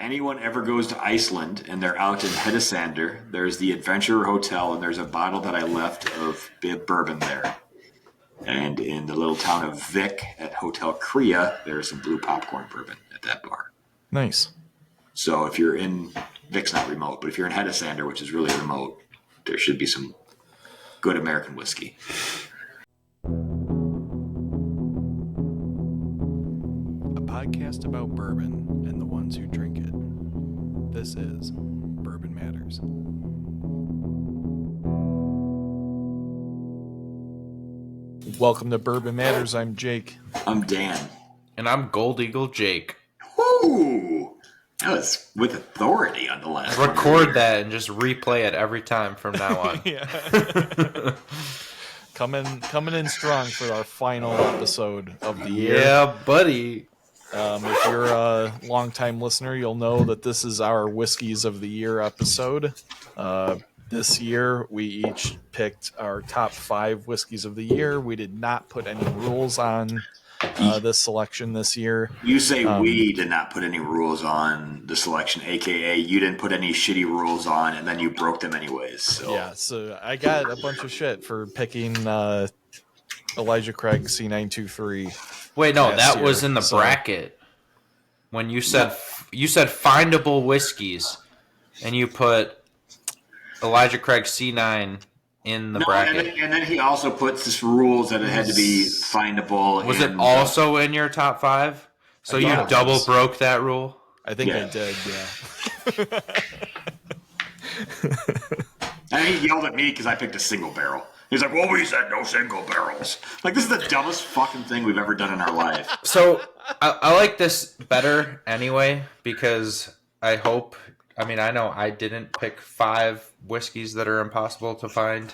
anyone ever goes to Iceland and they're out in Hedesander, there's the Adventurer Hotel, and there's a bottle that I left of bourbon there. And in the little town of Vic at Hotel Korea, there's some blue popcorn bourbon at that bar. Nice. So if you're in, Vic's not remote, but if you're in Hedesander, which is really remote, there should be some good American whiskey. A podcast about bourbon and the ones who drink it. This is Bourbon Matters. Welcome to Bourbon Matters. I'm Jake. I'm Dan. And I'm Gold Eagle Jake. Woo! That was with authority on the last one. Record that and just replay it every time from now on. Coming in strong for our final episode of the year. Yeah, buddy. If you're a longtime listener, you'll know that this is our Whiskies of the Year episode. This year, we each picked our top 5 whiskeys of the year. We did not put any rules on this selection this year. You say we did not put any rules on the selection, a.k.a. you didn't put any shitty rules on, and then you broke them anyways. So. Yeah, so I got a bunch of shit for picking Elijah Craig C923. Wait, no, that was in the bracket. When you said findable whiskeys, and you put Elijah Craig C9 in the bracket. And then he also puts this rules that it had to be findable. Was it also in your top 5? So you double broke that rule? I think I did, yeah. And he yelled at me because I picked a single barrel. He's like, well, we said no single barrels. Like, this is the dumbest fucking thing we've ever done in our life. So I like this better anyway because I know I didn't pick 5 whiskeys that are impossible to find.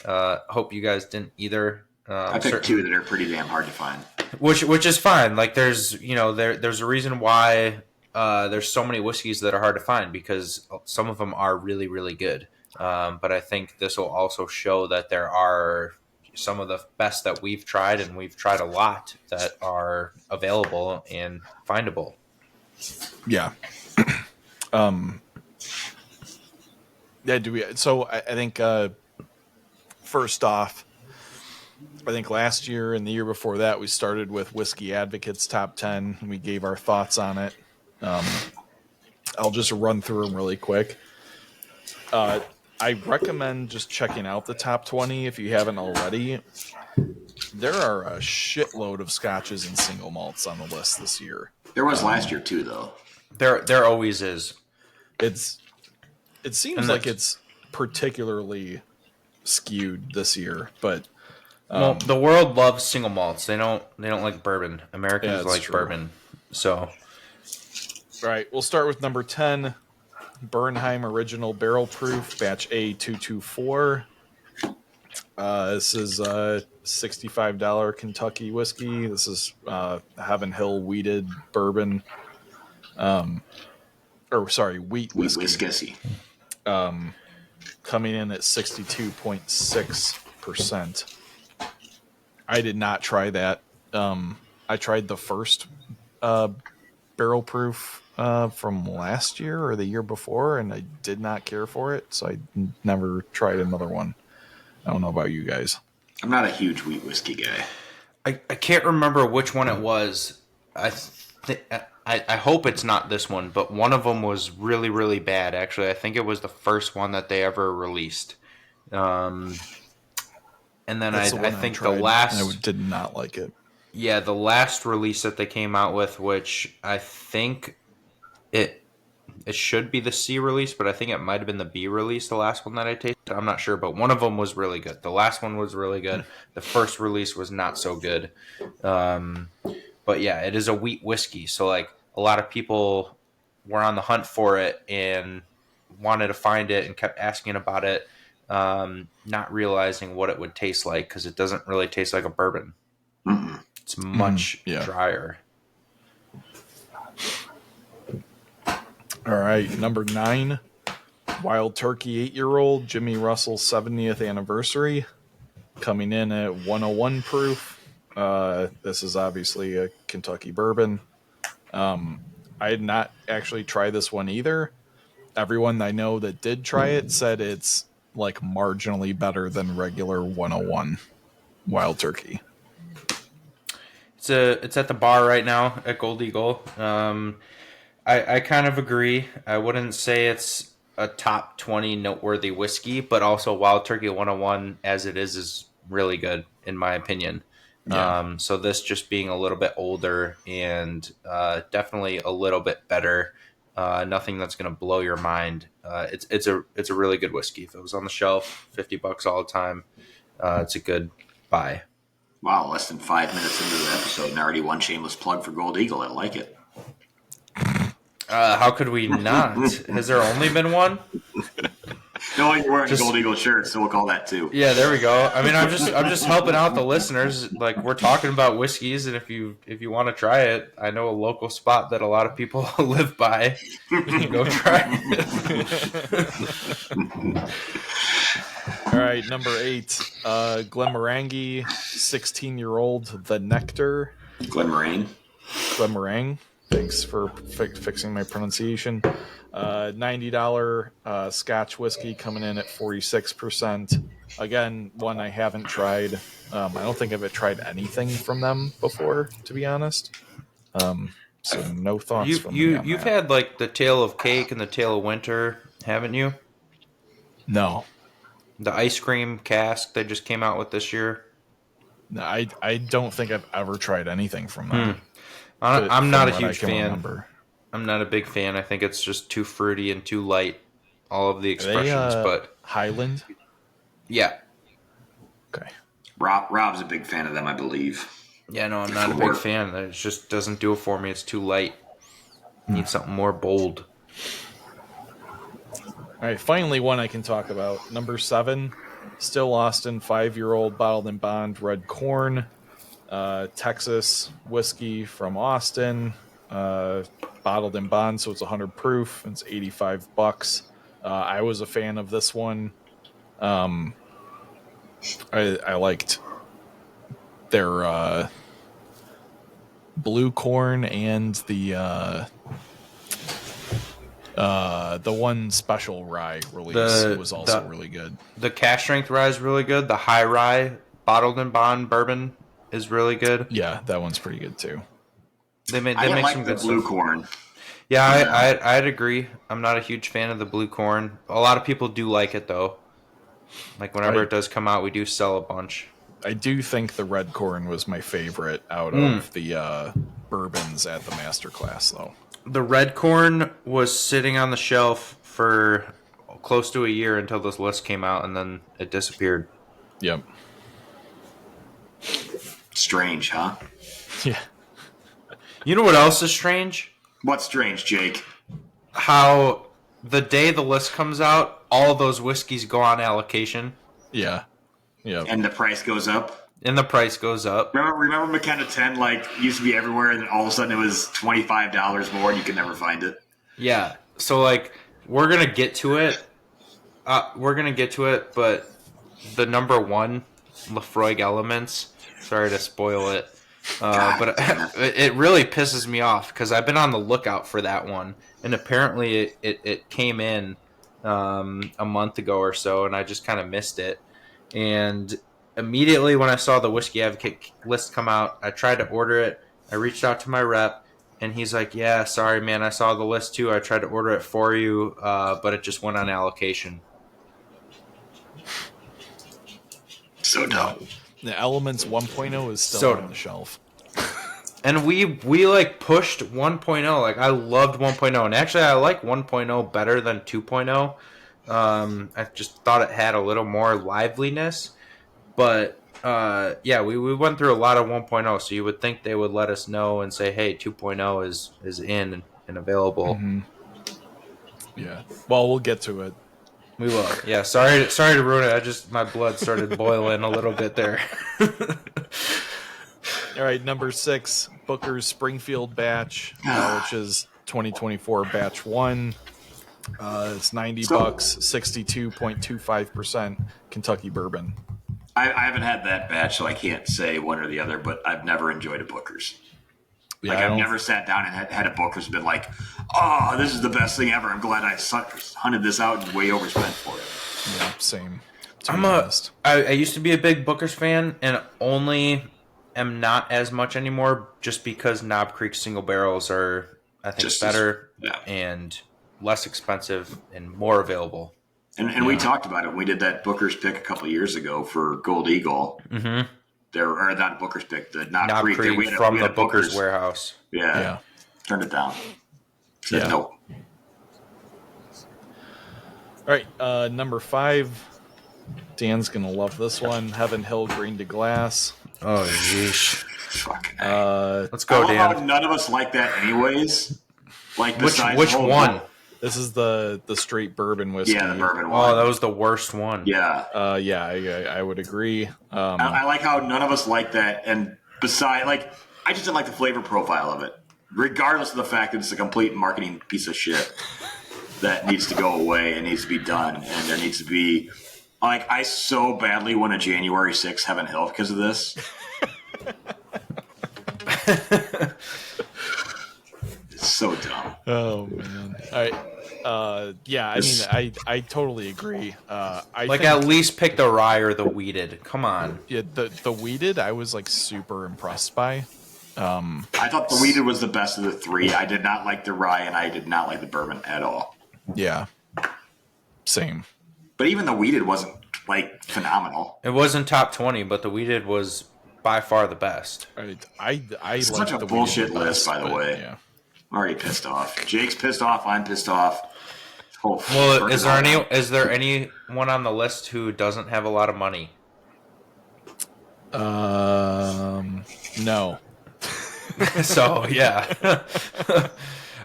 Hope you guys didn't either. I picked 2 that are pretty damn hard to find. Which is fine. Like there's a reason why there's so many whiskeys that are hard to find because some of them are really, really good. But I think this will also show that there are some of the best that we've tried, and we've tried a lot that are available and findable. Yeah. So I think first off, I think last year and the year before that we started with Whiskey Advocates Top 10 and we gave our thoughts on it. I'll just run through them really quick. I recommend just checking out the top 20 if you haven't already. There are a shitload of scotches and single malts on the list this year. There was last year too, though. There always is. It seems like it's particularly skewed this year, but the world loves single malts. They don't like bourbon. Americans like bourbon. So, all right, we'll start with number 10, Bernheim Original Barrel Proof Batch A224. This is a $65 Kentucky whiskey. This is Heaven Hill wheated bourbon. Wheat whiskey. Coming in at 62.6%. I did not try that. I tried the first barrel proof from last year or the year before, and I did not care for it, so I never tried another one. I don't know about you guys. I'm not a huge wheat whiskey guy. I can't remember which one it was. I hope it's not this one, but one of them was really, really bad. Actually, I think it was the first one that they ever released. And then I think the last... I did not like it. Yeah, the last release that they came out with, which I think it should be the C release, but I think it might have been the B release, the last one that I tasted. I'm not sure, but one of them was really good. The last one was really good. The first release was not so good. But yeah, it is a wheat whiskey, so like a lot of people were on the hunt for it and wanted to find it and kept asking about it, not realizing what it would taste like because it doesn't really taste like a bourbon. Mm-mm. It's much drier. All right, number 9, Wild Turkey 8-year-old Jimmy Russell 70th anniversary, coming in at 101 proof. This is obviously a Kentucky bourbon. I had not actually try this one either. Everyone I know that did try it said it's like marginally better than regular 101 Wild Turkey. It's at the bar right now at Gold Eagle. I kind of agree. I wouldn't say it's a top 20 noteworthy whiskey, but also Wild Turkey 101 as it is really good in my opinion. Yeah. So this just being a little bit older and definitely a little bit better. Nothing that's going to blow your mind. It's a really good whiskey. If it was on the shelf, $50 all the time, it's a good buy. Wow, less than 5 minutes into the episode and already one shameless plug for Gold Eagle. I like it. How could we not? Has there only been one? No, you're wearing a Gold Eagle shirt, so we'll call that two. Yeah, there we go. I mean, I'm just helping out the listeners. Like we're talking about whiskeys, and if you want to try it, I know a local spot that a lot of people live by. You can go try it. All right, number 8, Glenmorangie, 16-year-old, The Nectar. Glenmorangie. Thanks for fixing my pronunciation. $90 Scotch whiskey coming in at 46%. Again, one I haven't tried. I don't think I've tried anything from them before, to be honest. So no thoughts from me on You've that. had like the Tale of Cake and the Tale of Winter, haven't you? No. The ice cream cask they just came out with this year. No, I don't think I've ever tried anything from them. I'm not a From what huge I can fan. remember. I'm not a big fan. I think it's just too fruity and too light. All of the expressions, but Highland. yeah. Okay. Rob's a big fan of them, I believe. Yeah, no, I'm not a big fan. It just doesn't do it for me. It's too light. Need something more bold. All right, finally one I can talk about. Number 7, Still Austin, 5-year-old bottled in bond red corn, Texas whiskey from Austin, bottled in bond, so it's 100 proof. It's $85. I was a fan of this one. I liked their blue corn and the one special rye release was also really good. The cash strength rye is really good. The high rye bottled in bond bourbon is really good. Yeah, that one's pretty good too. They make like some the good blue stuff. corn. Yeah, I'd agree. I'm not a huge fan of the blue corn. A lot of people do like it though. Like whenever it does come out, we do sell a bunch. I do think the red corn was my favorite out of the bourbons at the masterclass, though. The red corn was sitting on the shelf for close to a year until this list came out, and then it disappeared. Yep. Strange, huh? Yeah. You know what else is strange? What's strange, Jake? How the day the list comes out, all those whiskeys go on allocation. Yeah. Yep. And the price goes up. And the price goes up. Remember McKenna 10 used to be everywhere, and then all of a sudden it was $25 more, and you could never find it. Yeah. So we're gonna get to it. But the number 1, Lafroig Elements. Sorry to spoil it, but it really pisses me off because I've been on the lookout for that one, and apparently it came in a month ago or so, and I just kind of missed it. And immediately when I saw the Whiskey Advocate list come out, I tried to order it. I reached out to my rep, and he's like, "Yeah, sorry, man. I saw the list too. I tried to order it for you, but it just went on allocation." So dumb. The Elements 1.0 is still on the shelf. And we pushed 1.0. Like I loved 1.0, and actually I like 1.0 better than 2.0. I just thought it had a little more liveliness, but we went through a lot of 1.0, so you would think they would let us know and say, hey, 2.0 is in and available. Mm-hmm. Yeah, well, we'll get to it. We will. Yeah, sorry to ruin it. My blood started boiling a little bit there. All right, number 6, Booker's Springfield batch, which is 2024 batch 1. It's $90, 62.25% Kentucky bourbon. I haven't had that batch, so I can't say one or the other, but I've never enjoyed a Booker's. Yeah, Like I I've don't. never sat down and had a Booker's been like, oh, this is the best thing ever. I'm glad I hunted this out and way overspent for it. Yeah, same. To be honest. I used to be a big Booker's fan, and only am not as much anymore, just because Knob Creek single barrels are, I think, Just as, better yeah. and less expensive and more available. And we talked about it when we did that Booker's pick a couple of years ago for Gold Eagle. Mm-hmm. There, or not Booker's pick, the Knob Knob Creek. Creek We had from the a Booker's warehouse. Yeah. Turned it down. Said Yeah. nope. All right, number 5. Dan's gonna love this one. Heaven Hill Green to Glass. Oh, jeez. Fuck. Let's go, I love how Dan. none of us like that anyways. Like Which besides the whole one? This is the straight bourbon whiskey. Yeah, the bourbon one. Oh, that was the worst one. Yeah. Yeah, I would agree. I like how none of us like that, and beside, like, I just didn't like the flavor profile of it, regardless of the fact that it's a complete marketing piece of shit that needs to go away and needs to be done, and there needs to be, like, I so badly want a January 6th Heaven Hill because of this. It's so dumb. Oh man! All right. Yeah, I mean, I totally agree. I Like, think, at least pick the rye or the wheated. Come on. yeah, the weeded I was like super impressed by. I thought the weeded was the best of the three. I did not like the rye, and I did not like the bourbon at all. Yeah, same. But even the weeded wasn't, like, phenomenal. It wasn't top 20, but the wheated was by far the best. I It's like such a the bullshit weeded list, best, by the but, way. Yeah. I'm already pissed off. Jake's pissed off. I'm pissed off. Well, is there anyone on the list who doesn't have a lot of money? No. So yeah.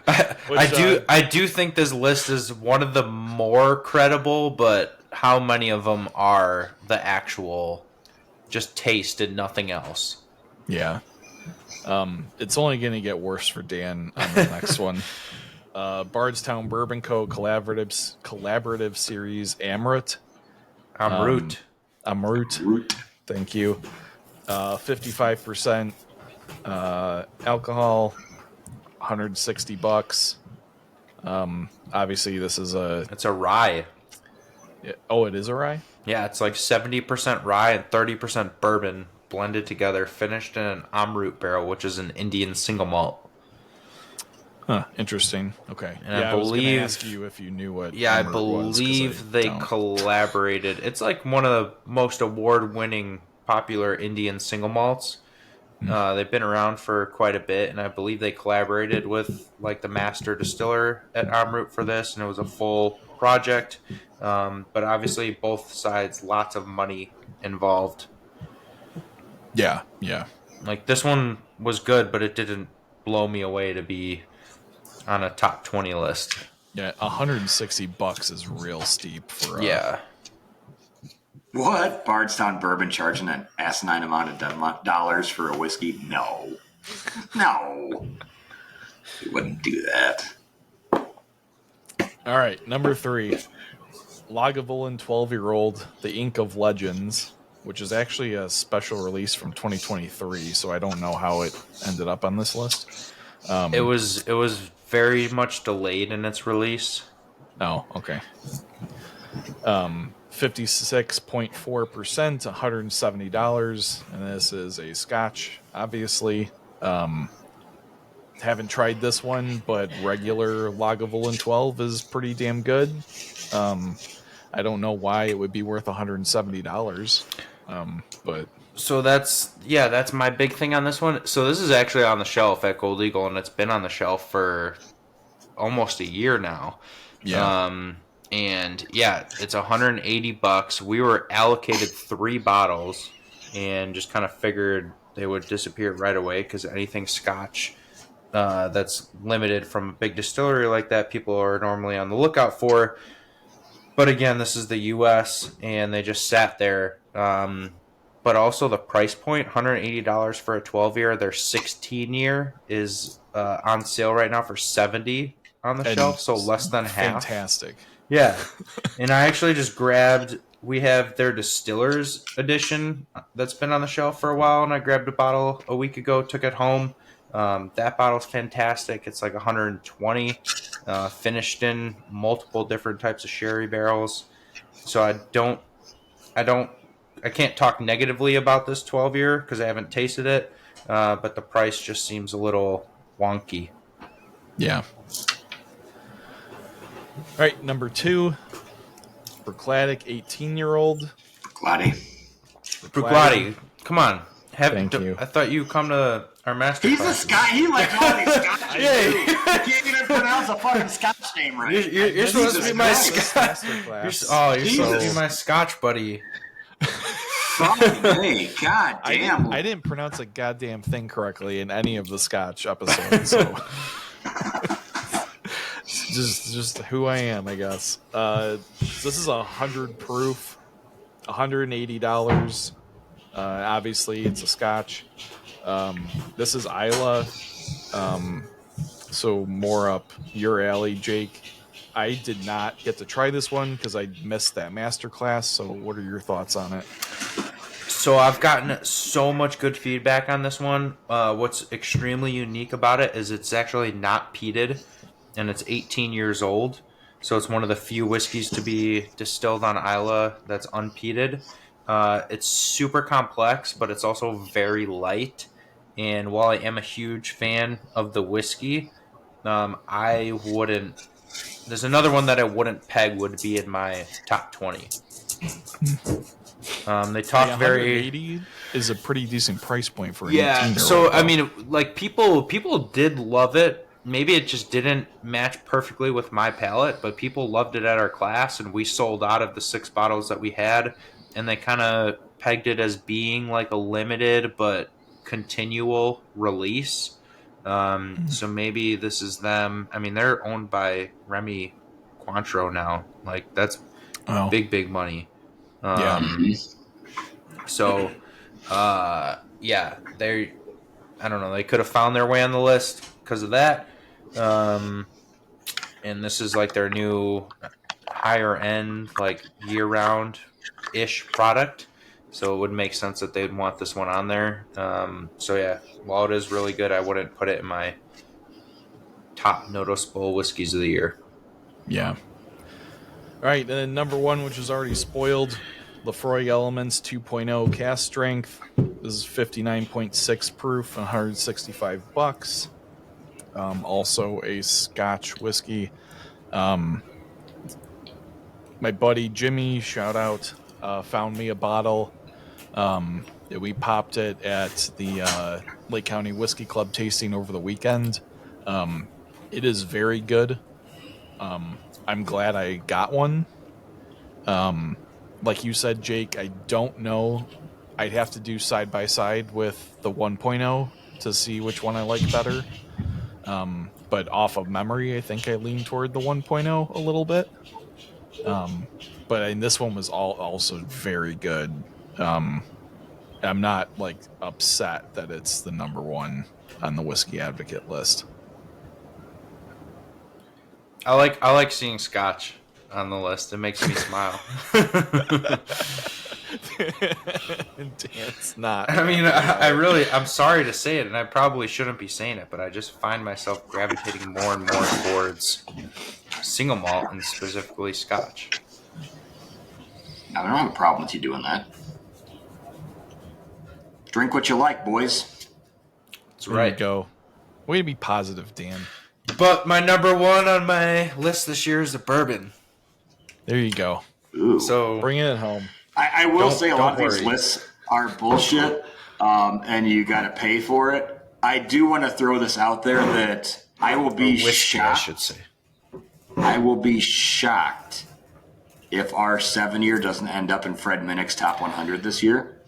I do think this list is one of the more credible, but how many of them are the actual just taste and nothing else? Yeah. It's only going to get worse for Dan on the next one. Bardstown Bourbon Co. collaborative series Amrut. Amrut. Thank you. 55% alcohol, $160. Obviously, this is It's a rye. Oh, it is a rye? Yeah, it's like 70% rye and 30% bourbon blended together, finished in an Amrut barrel, which is an Indian single malt. Huh, interesting. Okay. And yeah, I I was going believe- to ask you if you knew what. Yeah, I Amrut believe was, 'cause I they don't. collaborated. It's like one of the most award-winning popular Indian single malts. They've been around for quite a bit, and I believe they collaborated with like the master distiller at Amrut for this, and it was a full project. But obviously, both sides, lots of money involved. Yeah. Like, this one was good, but it didn't blow me away to be on a top 20 list. Yeah, $160 is real steep for. Yeah. What? Bardstown Bourbon charging an asinine amount of dollars for a whiskey? No. We wouldn't do that. All right, number 3, Lagavulin 12-year-old, The Ink of Legends, which is actually a special release from 2023. So I don't know how it ended up on this list. It was very much delayed in its release. Oh, okay. 56.4%, $170, and this is a Scotch, obviously. Haven't tried this one, but regular Lagavulin 12 is pretty damn good. I don't know why it would be worth $170, but So that's my big thing on this one. So this is actually on the shelf at Gold Eagle, and it's been on the shelf for almost a year now. yeah. And yeah, it's $180. We were allocated 3 bottles, and just kind of figured they would disappear right away because anything Scotch that's limited from a big distillery like that, people are normally on the lookout for. But again, this is the U.S., and they just sat there. But also the price point, $180 for a 12-year. Their 16-year is on sale right now for $70 on the shelf, so less than half. Fantastic. Yeah. And I actually just grabbed, we have their Distillers edition that's been on the shelf for a while, and I grabbed a bottle a week ago, took it home. That bottle's fantastic. It's like 120, finished in multiple different types of sherry barrels. So I don't, I can't talk negatively about this 12 year because I haven't tasted it. But the price just seems a little wonky. Yeah. All right, number 2, Bruichladdich 18-year-old. Glady. Bruichladdich, come on. Thank you. I thought you come to our master He's a classes. Scot. He likes all these Scotch. Yeah. You can't even pronounce a fucking Scotch name right. You're supposed to be my Jesus Scotch. Masterclass. You're supposed to be my Scotch buddy. Hey, god damn. I didn't pronounce a goddamn thing correctly in any of the Scotch episodes, so just who I am, I guess. This is 100 proof, $180. Obviously, it's a Scotch. This is Isla, so more up your alley, Jake. I did not get to try this one because I missed that master class. So, what are your thoughts on it? So I've gotten so much good feedback on this one. What's extremely unique about it is it's actually not peated, and it's 18 years old. So it's one of the few whiskeys to be distilled on Isla that's unpeated. It's super complex, but it's also very light. And while I am a huge fan of the whiskey, I wouldn't. There's another one that I wouldn't peg would be in my top 20. They talk very. 180 is a pretty decent price point for an 18-year-old. So I mean, like people did love it. Maybe it just didn't match perfectly with my palate, but people loved it at our class, and we sold out of the 6 bottles that we had, and they kind of pegged it as being like a limited but continual release. So maybe this is them. I mean, they're owned by Remy Cointreau now. Like that's big money. So, yeah, they. I don't know. They could have found their way on the list because of that. And this is like their new higher end, like year round ish product. So it would make sense that they'd want this one on there. So yeah, while it is really good, I wouldn't put it in my top noticeable whiskeys of the year. Yeah. All right, and then number 1, which is already spoiled, Lefroy Elements 2.0 cast strength. This is 59.6 proof, $165. Also a Scotch whiskey. My buddy Jimmy, shout out, found me a bottle. We popped it at the Lake County Whiskey Club tasting over the weekend. It is very good. I'm glad I got one. Like you said, Jake, I don't know. I'd have to do side by side with the 1.0 to see which one I like better. But off of memory, I think I lean toward the 1.0 a little bit. But this one was also very good. I'm not like upset that it's the number 1 on the Whiskey Advocate list. I like seeing Scotch on the list. It makes me smile. It's not. I mean, I'm sorry to say it, and I probably shouldn't be saying it, but I just find myself gravitating more and more towards single malt and specifically Scotch. I don't have a problem with you doing that. Drink what you like, boys. That's There you go. Way to be positive, Dan. But my number 1 on my list this year is the bourbon. There you go. Ooh. So Bringing it home. I will say a lot of these worry. lists are bullshit, and you got to pay for it. I do want to throw this out there that I will be whiskey, shocked. I should say. I will be shocked if our 7-year doesn't end up in Fred Minnick's top 100 this year.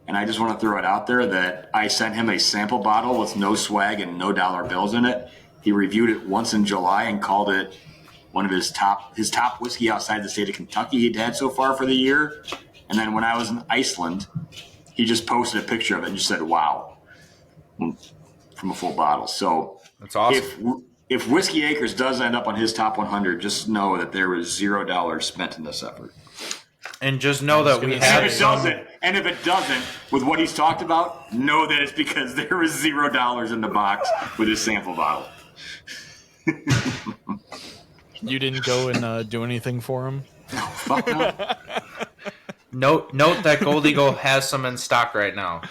And I just want to throw it out there that I sent him a sample bottle with no swag and no dollar bills in it. He reviewed it once in July and called it one of his top whiskey outside the state of Kentucky he'd had so far for the year. And then when I was in Iceland, he just posted a picture of it and just said, wow, from a full bottle. So That's awesome. If Whiskey Acres does end up on his top 100, just know that there was $0 spent in this effort. And just know that we gonna have If it doesn't, and if it doesn't, with what he's talked about, know that it's because there was $0 in the box with his sample bottle. You didn't go and do anything for him? Fuck no. note that Gold Eagle has some in stock right now.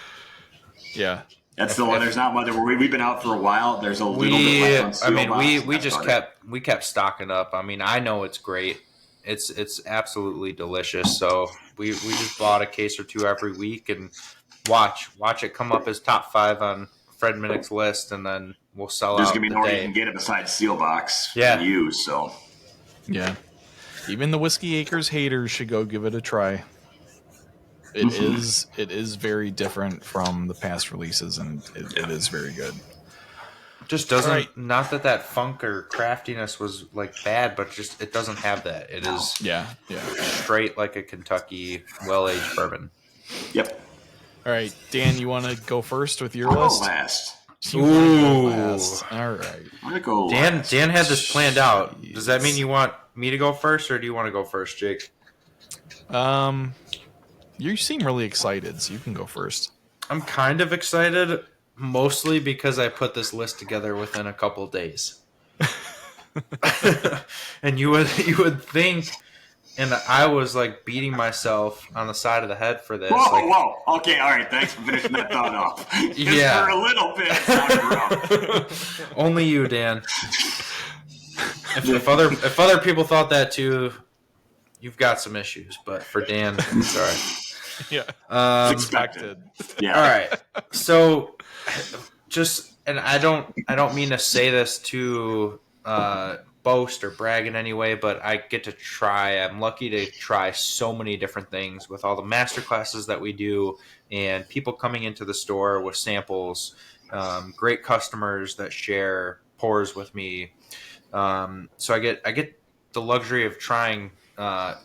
Yeah. That's the one. There's not much. We've been out for a while. There's a little bit left on seal box. We just kept stocking up. I mean, I know it's great. It's absolutely delicious. So we just bought a case or two every week and watch it come up as top 5 on Fred Minnick's list, and then we'll sell There's out gonna be the more day. you can get it besides seal box. Yeah. And use so. Yeah. Even the Whiskey Acres haters should go give it a try. It is very different from the past releases, and it is very good. Just doesn't Right. not that funk or craftiness was like bad, but just it doesn't have that. It is Yeah. straight like a Kentucky well-aged bourbon. Yep. All right, Dan, you want to go first with your I'll go list? last. You wanna go last. All right. I'm gonna go Dan last. had this planned out. Jeez. Does that mean you want me to go first, or do you want to go first, Jake? You seem really excited, so you can go first. I'm kind of excited, mostly because I put this list together within a couple days. And you would think, and I was like beating myself on the side of the head for this. Whoa. Okay, all right. Thanks for finishing that thought off. Yeah. For a little bit, it sounded rough. Only you, Dan. If other people thought that too, you've got some issues. But for Dan, it's all right. Yeah. It's expected. Yeah. All right. So, and I don't mean to say this to boast or brag in any way, but I get to try. I'm lucky to try so many different things with all the master classes that we do, and people coming into the store with samples. Great customers that share pours with me. So I get the luxury of trying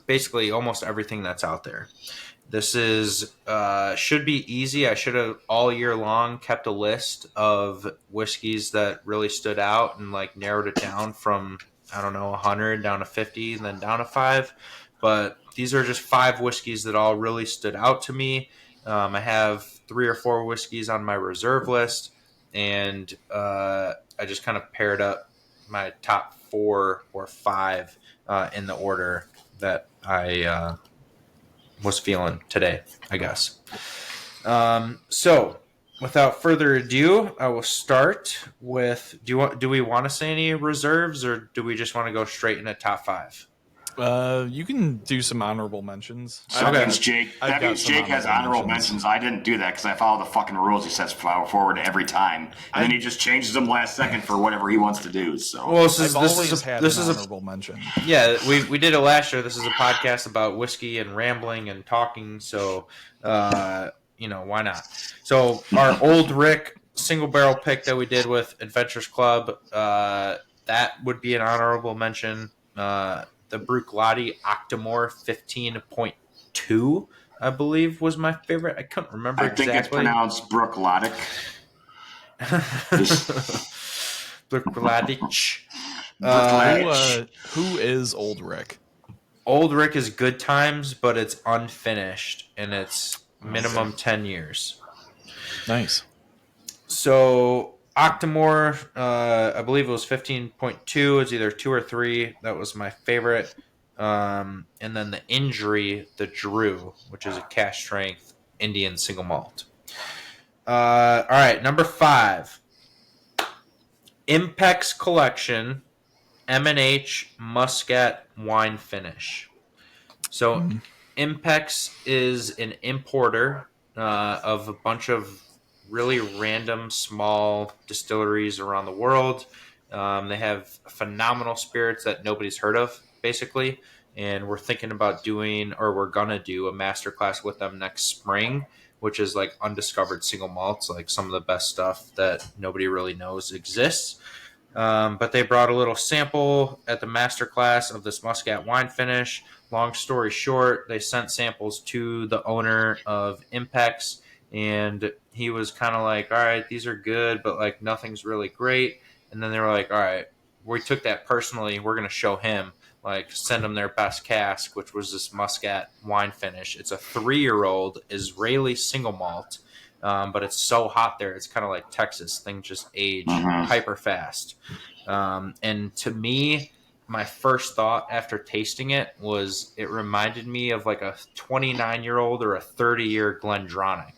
basically almost everything that's out there. This is should be easy. I should have all year long kept a list of whiskeys that really stood out and like narrowed it down from 100 down to 50 and then down to 5. But these are just 5 whiskeys that all really stood out to me. I have 3 or 4 whiskeys on my reserve list, and I just kind of paired up my top 4 or 5 in the order that I was feeling today, I guess. So, without further ado, I will start with. Do we want to say any reserves, or do we just want to go straight in a top 5? You can do some honorable mentions. So that means Jake has honorable mentions. I didn't do that because I follow the fucking rules he sets forward every time, and then he just changes them last second for whatever he wants to do. So, well, this is an honorable mention. Yeah, we did it last year. This is a podcast about whiskey and rambling and talking. So, why not? So, our Old Rick single barrel pick that we did with Adventures Club, that would be an honorable mention. The Bruichladdich Octomore 15.2, I believe, was my favorite. I couldn't remember exactly. I think it's pronounced Bruichladdich. Bruichladdich. Who is Old Rick? Old Rick is Good Times, but it's unfinished, and it's minimum 10 years. Nice. So Octomore, I believe it was 15.2. It's either 2 or 3. That was my favorite. And then the Injury, the Drew, which is a cask strength Indian single malt. All right, number 5. Impex Collection M&H Muscat Wine Finish. So Impex is an importer of a bunch of really random small distilleries around the world. They have phenomenal spirits that nobody's heard of, basically. And we're thinking about we're going to do a masterclass with them next spring, which is like undiscovered single malts, like some of the best stuff that nobody really knows exists. But they brought a little sample at the masterclass of this Muscat wine finish. Long story short, they sent samples to the owner of Impex, and he was kind of like, all right, these are good, but like nothing's really great. And then they were like, all right, we took that personally. We're going to show him, like, send them their best cask, which was this Muscat wine finish. It's a 3-year-old Israeli single malt, but it's so hot there. It's kind of like Texas. Things just age hyper fast. And to me, my first thought after tasting it was it reminded me of like a 29-year-old or a 30-year Glendronach,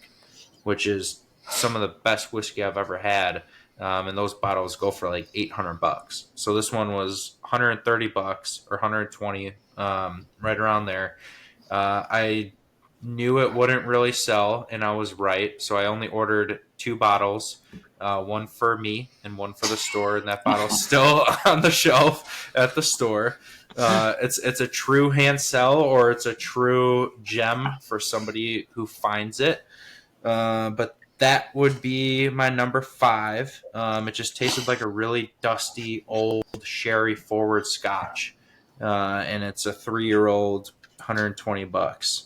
which is some of the best whiskey I've ever had. And those bottles go for like $800. So this one was $130 or 120, right around there. I knew it wouldn't really sell, and I was right. So I only ordered 2 bottles, one for me and one for the store, and that bottle's still on the shelf at the store. It's a true hand sell, or it's a true gem for somebody who finds it. But that would be my number 5. It just tasted like a really dusty, old sherry forward Scotch, and it's a 3-year-old, $120.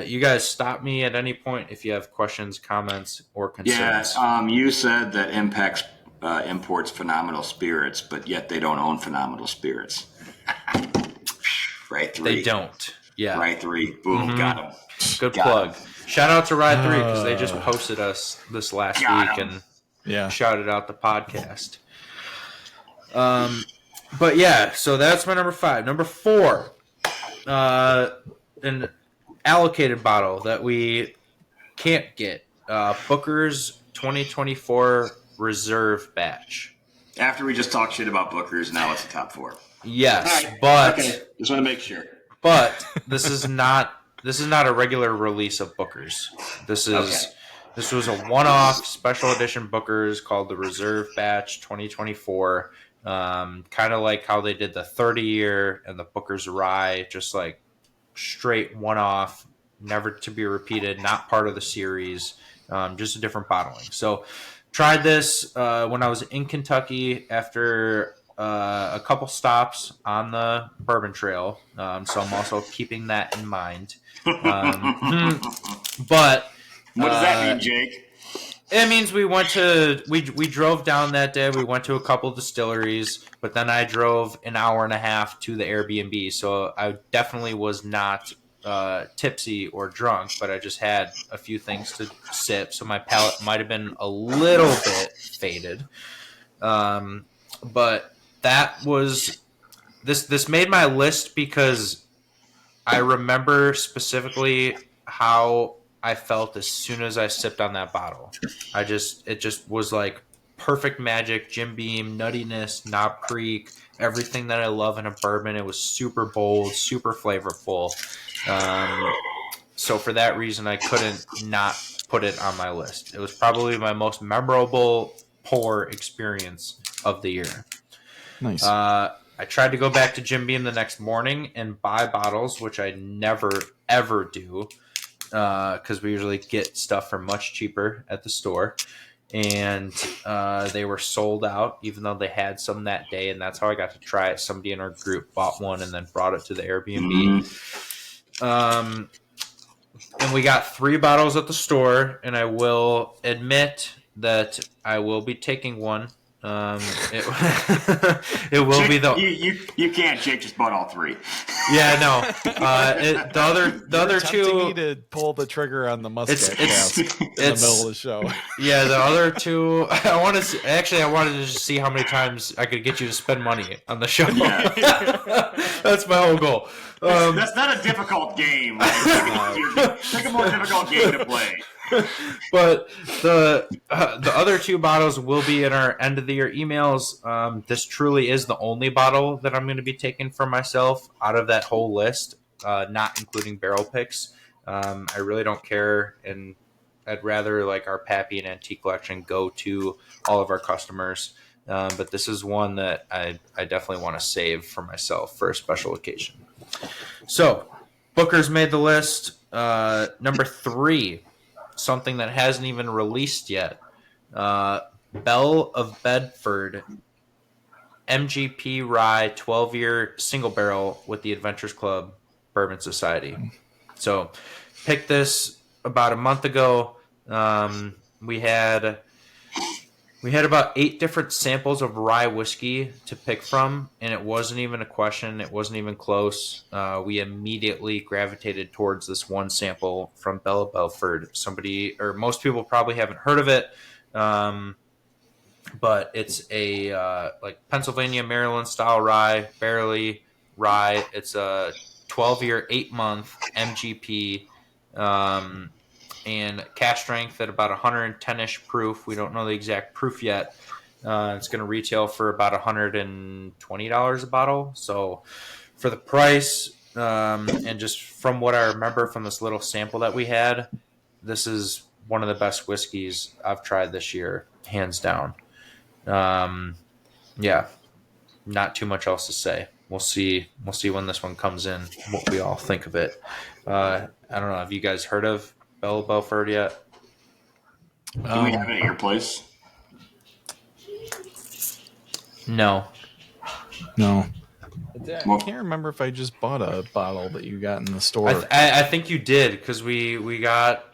You guys stop me at any point if you have questions, comments, or concerns. Yeah, you said that Impex imports phenomenal spirits, but yet they don't own phenomenal spirits. Right 3. They don't. Yeah. Right 3. Boom, got them. Good plug. Shout out to Ride 3 because they just posted us this last week and shouted out the podcast. But yeah, so that's my number 5. Number 4, an allocated bottle that we can't get. Booker's 2024 Reserve Batch. After we just talked shit about Booker's, now it's the top 4. Yes, right. but okay. Just want to make sure. But this is not a regular release of Booker's. This was a one-off special edition Booker's called the Reserve Batch 2024. Kind of like how they did the 30-year and the Booker's Rye, just like straight one-off, never to be repeated, not part of the series, just a different bottling. So tried this when I was in Kentucky after a couple stops on the Bourbon Trail. So I'm also keeping that in mind. But what does that mean, Jake? It means we drove down that day. We went to a couple distilleries, but then I drove an hour and a half to the Airbnb. So I definitely was not tipsy or drunk, but I just had a few things to sip. So my palate might have been a little bit faded. But that was this made my list because I remember specifically how I felt as soon as I sipped on that bottle. It just was like perfect magic, Jim Beam, nuttiness, Knob Creek, everything that I love in a bourbon. It was super bold, super flavorful. So for that reason, I couldn't not put it on my list. It was probably my most memorable pour experience of the year. Nice. I tried to go back to Jim Beam the next morning and buy bottles, which I never, ever do, because we usually get stuff for much cheaper at the store. And they were sold out, even though they had some that day, and that's how I got to try it. Somebody in our group bought one and then brought it to the Airbnb. And we got 3 bottles at the store, and I will admit that I will be taking one. It will Jake, be the you can't. Jake just bought all 3. Yeah, no. The other tempting me 2 to pull the trigger on the Muscat it's in the middle of the show. Yeah, the other 2 I wanted to just see how many times I could get you to spend money on the show. Yeah. That's my whole goal. That's not a difficult game. Pick a more difficult game to play. But the other 2 bottles will be in our end of the year emails. This truly is the only bottle that I'm going to be taking for myself out of that whole list, not including barrel picks. I really don't care, and I'd rather like our Pappy and Antique collection go to all of our customers. But this is one that I definitely want to save for myself for a special occasion. So Booker's made the list. Number 3. Something that hasn't even released yet. Belle of Bedford MGP Rye 12-year single barrel with the Adventures Club Bourbon Society. So picked this about a month ago. We had We had about 8 different samples of rye whiskey to pick from, and it wasn't even a question. It wasn't even close. We immediately gravitated towards this one sample from Bella Belford. Somebody, or most people probably haven't heard of it, but it's a like Pennsylvania, Maryland style rye, barley rye. It's a 12-year, 8-month MGP. And cash strength at about 110-ish proof. We don't know the exact proof yet. It's going to retail for about $120 a bottle. So for the price, and just from what I remember from this little sample that we had, this is one of the best whiskeys I've tried this year, hands down. Yeah, not too much else to say. We'll see when this one comes in what we all think of it. I don't know. Have you guys heard of Bella Belford yet? Do we have it at your place? No. Well, I can't remember if I just bought a bottle that you got in the store. I think you did, because we got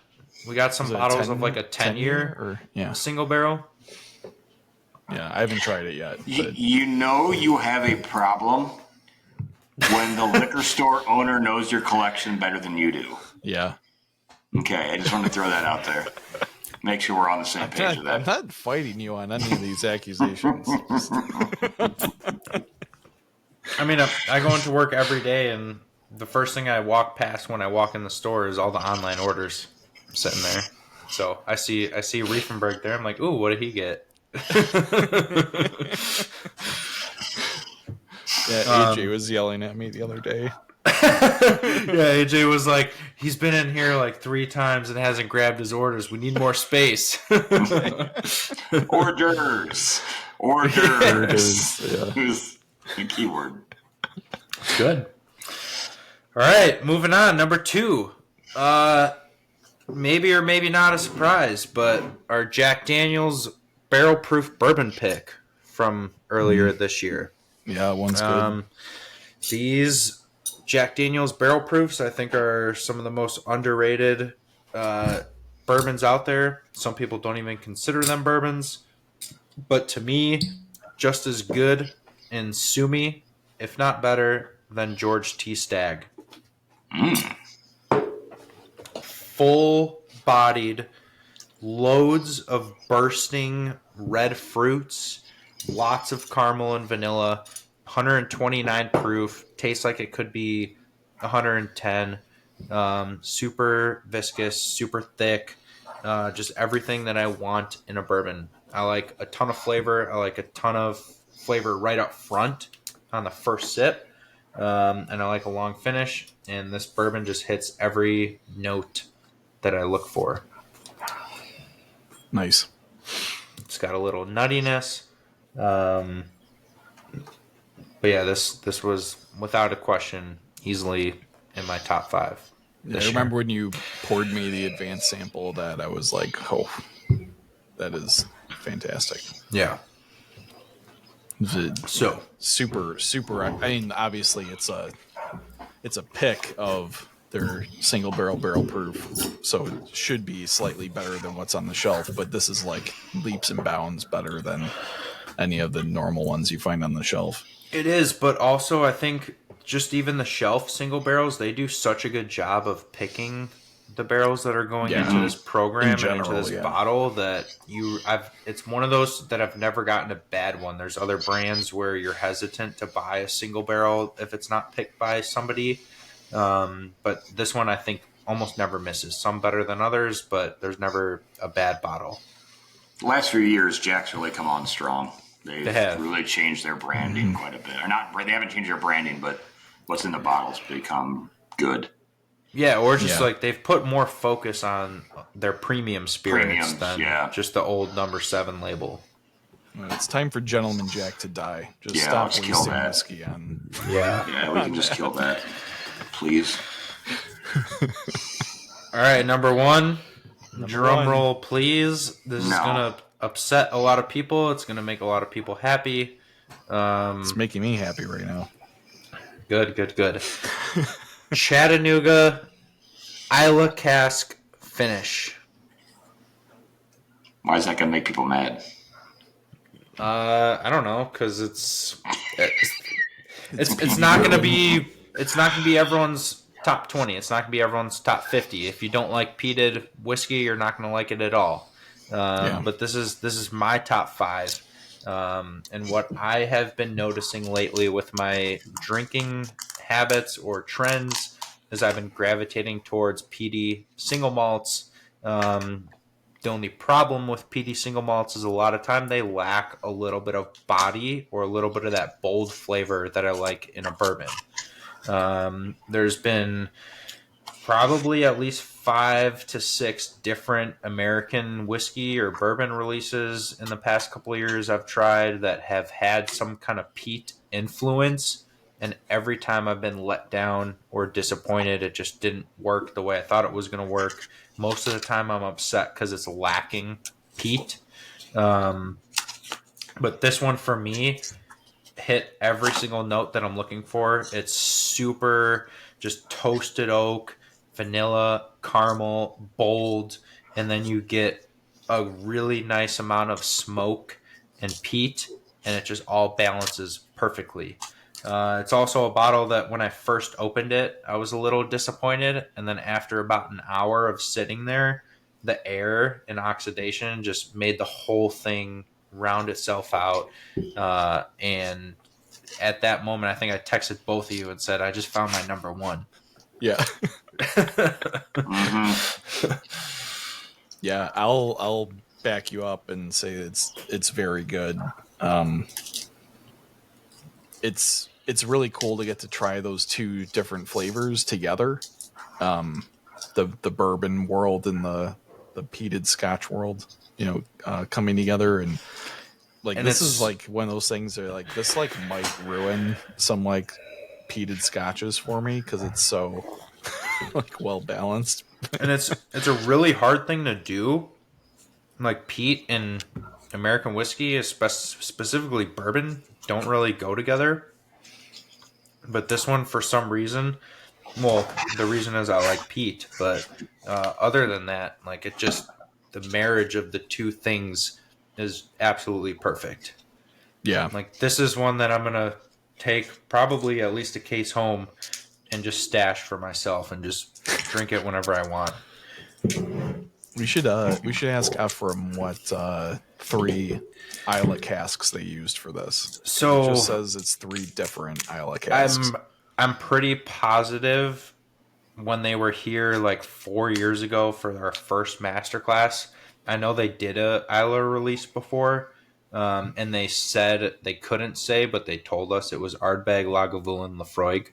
some Was it a bottles 10 of like a 10-year or yeah. single barrel. Yeah, I haven't tried it yet. But you know you have a problem when the liquor store owner knows your collection better than you do. yeah. Okay, I just wanted to throw that out there. Make sure we're on the same page with that. I'm not fighting you on any of these accusations. I mean, I go into work every day, and the first thing I walk past when I walk in the store is all the online orders sitting there. So I see Riefenberg there. I'm like, ooh, what did he get? Yeah, AJ was yelling at me the other day. Yeah, AJ was like, he's been in here like 3 times and hasn't grabbed his orders. We need more space. Orders. Yeah. The keyword. Good. All right, moving on. Number 2. Maybe or maybe not a surprise, but our Jack Daniel's barrel proof bourbon pick from earlier this year. Yeah, one's good. These Jack Daniel's barrel proofs, I think, are some of the most underrated bourbons out there. Some people don't even consider them bourbons, but to me, just as good and sumi, if not better, than George T. Stagg. Full-bodied, loads of bursting red fruits, lots of caramel and vanilla, 129 proof, tastes like it could be 110. Super viscous, super thick, just everything that I want in a bourbon. I like a ton of flavor. I like a ton of flavor right up front on the first sip, and I like a long finish. And this bourbon just hits every note that I look for. Nice. It's got a little nuttiness. But yeah, this was without a question easily in my top 5. I remember when you poured me the advanced sample that I was like, oh, that is fantastic. Yeah. So super. I mean, obviously it's a pick of their single barrel proof, so it should be slightly better than what's on the shelf. But this is like leaps and bounds better than any of the normal ones you find on the shelf. It is, but also I think just even the shelf single barrels, they do such a good job of picking the barrels that are going into this program and into this bottle that it's one of those that I've never gotten a bad one. There's other brands where you're hesitant to buy a single barrel if it's not picked by somebody. But this one I think almost never misses. Some better than others, but there's never a bad bottle. The last few years, Jack's really come on strong. They've have really changed their branding quite a bit. Or not, they haven't changed their branding, but what's in the bottles become good. Yeah, or just like they've put more focus on their premium spirits than just the old number 7 label. Well, it's time for Gentleman Jack to die. Just stop wasting whiskey on. Yeah, we can just kill that, please. All right, number 1. Drum roll, please. This is gonna upset a lot of people. It's gonna make a lot of people happy. It's making me happy right now. Good. Chattanooga Isla Cask finish. Why is that going to make people mad? I don't know, because It's it's peaty not going to bourbon. be everyone's top 20. It's not going to be everyone's top 50. If you don't like peated whiskey, you're not going to like it at all. Yeah. But this is my top 5. And what I have been noticing lately with my drinking habits or trends is I've been gravitating towards peaty single malts. The only problem with peaty single malts is a lot of time they lack a little bit of body or a little bit of that bold flavor that I like in a bourbon. There's been probably at least 5 to 6 different American whiskey or bourbon releases in the past couple of years I've tried that have had some kind of peat influence. And every time I've been let down or disappointed, it just didn't work the way I thought it was going to work. Most of the time, I'm upset because it's lacking peat. Um, but this one for me hit every single note that I'm looking for. It's super just toasted oak, vanilla, caramel, bold, and then you get a really nice amount of smoke and peat, and it just all balances perfectly. It's also a bottle that when I first opened it, I was a little disappointed, and then after about an hour of sitting there, the air and oxidation just made the whole thing round itself out. And at that moment, I think I texted both of you and said, I just found my number one. Yeah. Mm-hmm. Yeah, I'll back you up and say it's very good. Um, it's really cool to get to try those two different flavors together. The bourbon world and the peated Scotch world, coming together, and like And this is it's like one of those things that like this like might ruin some like peated scotches for me because it's so like well balanced. and it's a really hard thing to do. Like peat and American whiskey, specifically bourbon, don't really go together. But this one, for some reason, well, the reason is I like peat, but other than that, like it just the marriage of the two things is absolutely perfect. Yeah, Like this is one that I'm gonna take probably at least a case home and just stash for myself and just drink it whenever I want. we should ask Ephraim what 3 Isla casks they used for this. It just So says it's 3 different Isla casks. I'm pretty positive when they were here like 4 years ago for their first masterclass. I know they did a Isla release before, and they said they couldn't say, but they told us it was Ardbeg, Lagavulin, Lafroig.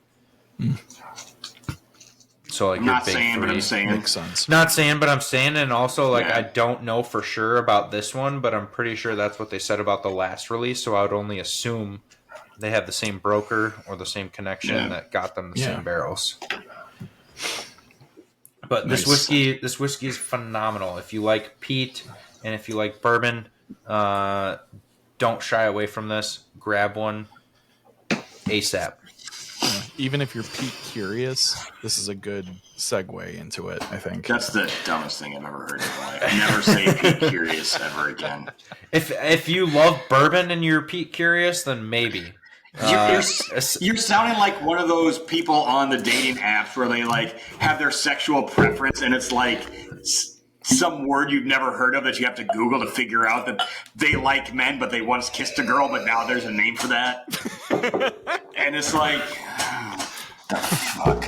So like I'm your not big saying, but I'm three. saying. Makes sense. Not saying, but I'm saying, and also like I Yeah. don't know for sure about this one, but I'm pretty sure that's what they said about the last release. So I would only assume they have the same broker or the same connection Yeah. that got them the Yeah. same barrels. But Nice. this whiskey is phenomenal. If you like peat and if you like bourbon, don't shy away from this. Grab one ASAP. Even if you're Pete curious, this is a good segue into it, I think. That's the dumbest thing I've ever heard in my life. Never say Pete Curious ever again. If you love bourbon and you're peat curious, then maybe. You're sounding like one of those people on the dating apps where they like have their sexual preference and it's like some word you've never heard of that you have to Google to figure out that they like men, but they once kissed a girl, but now there's a name for that. And it's like, the fuck.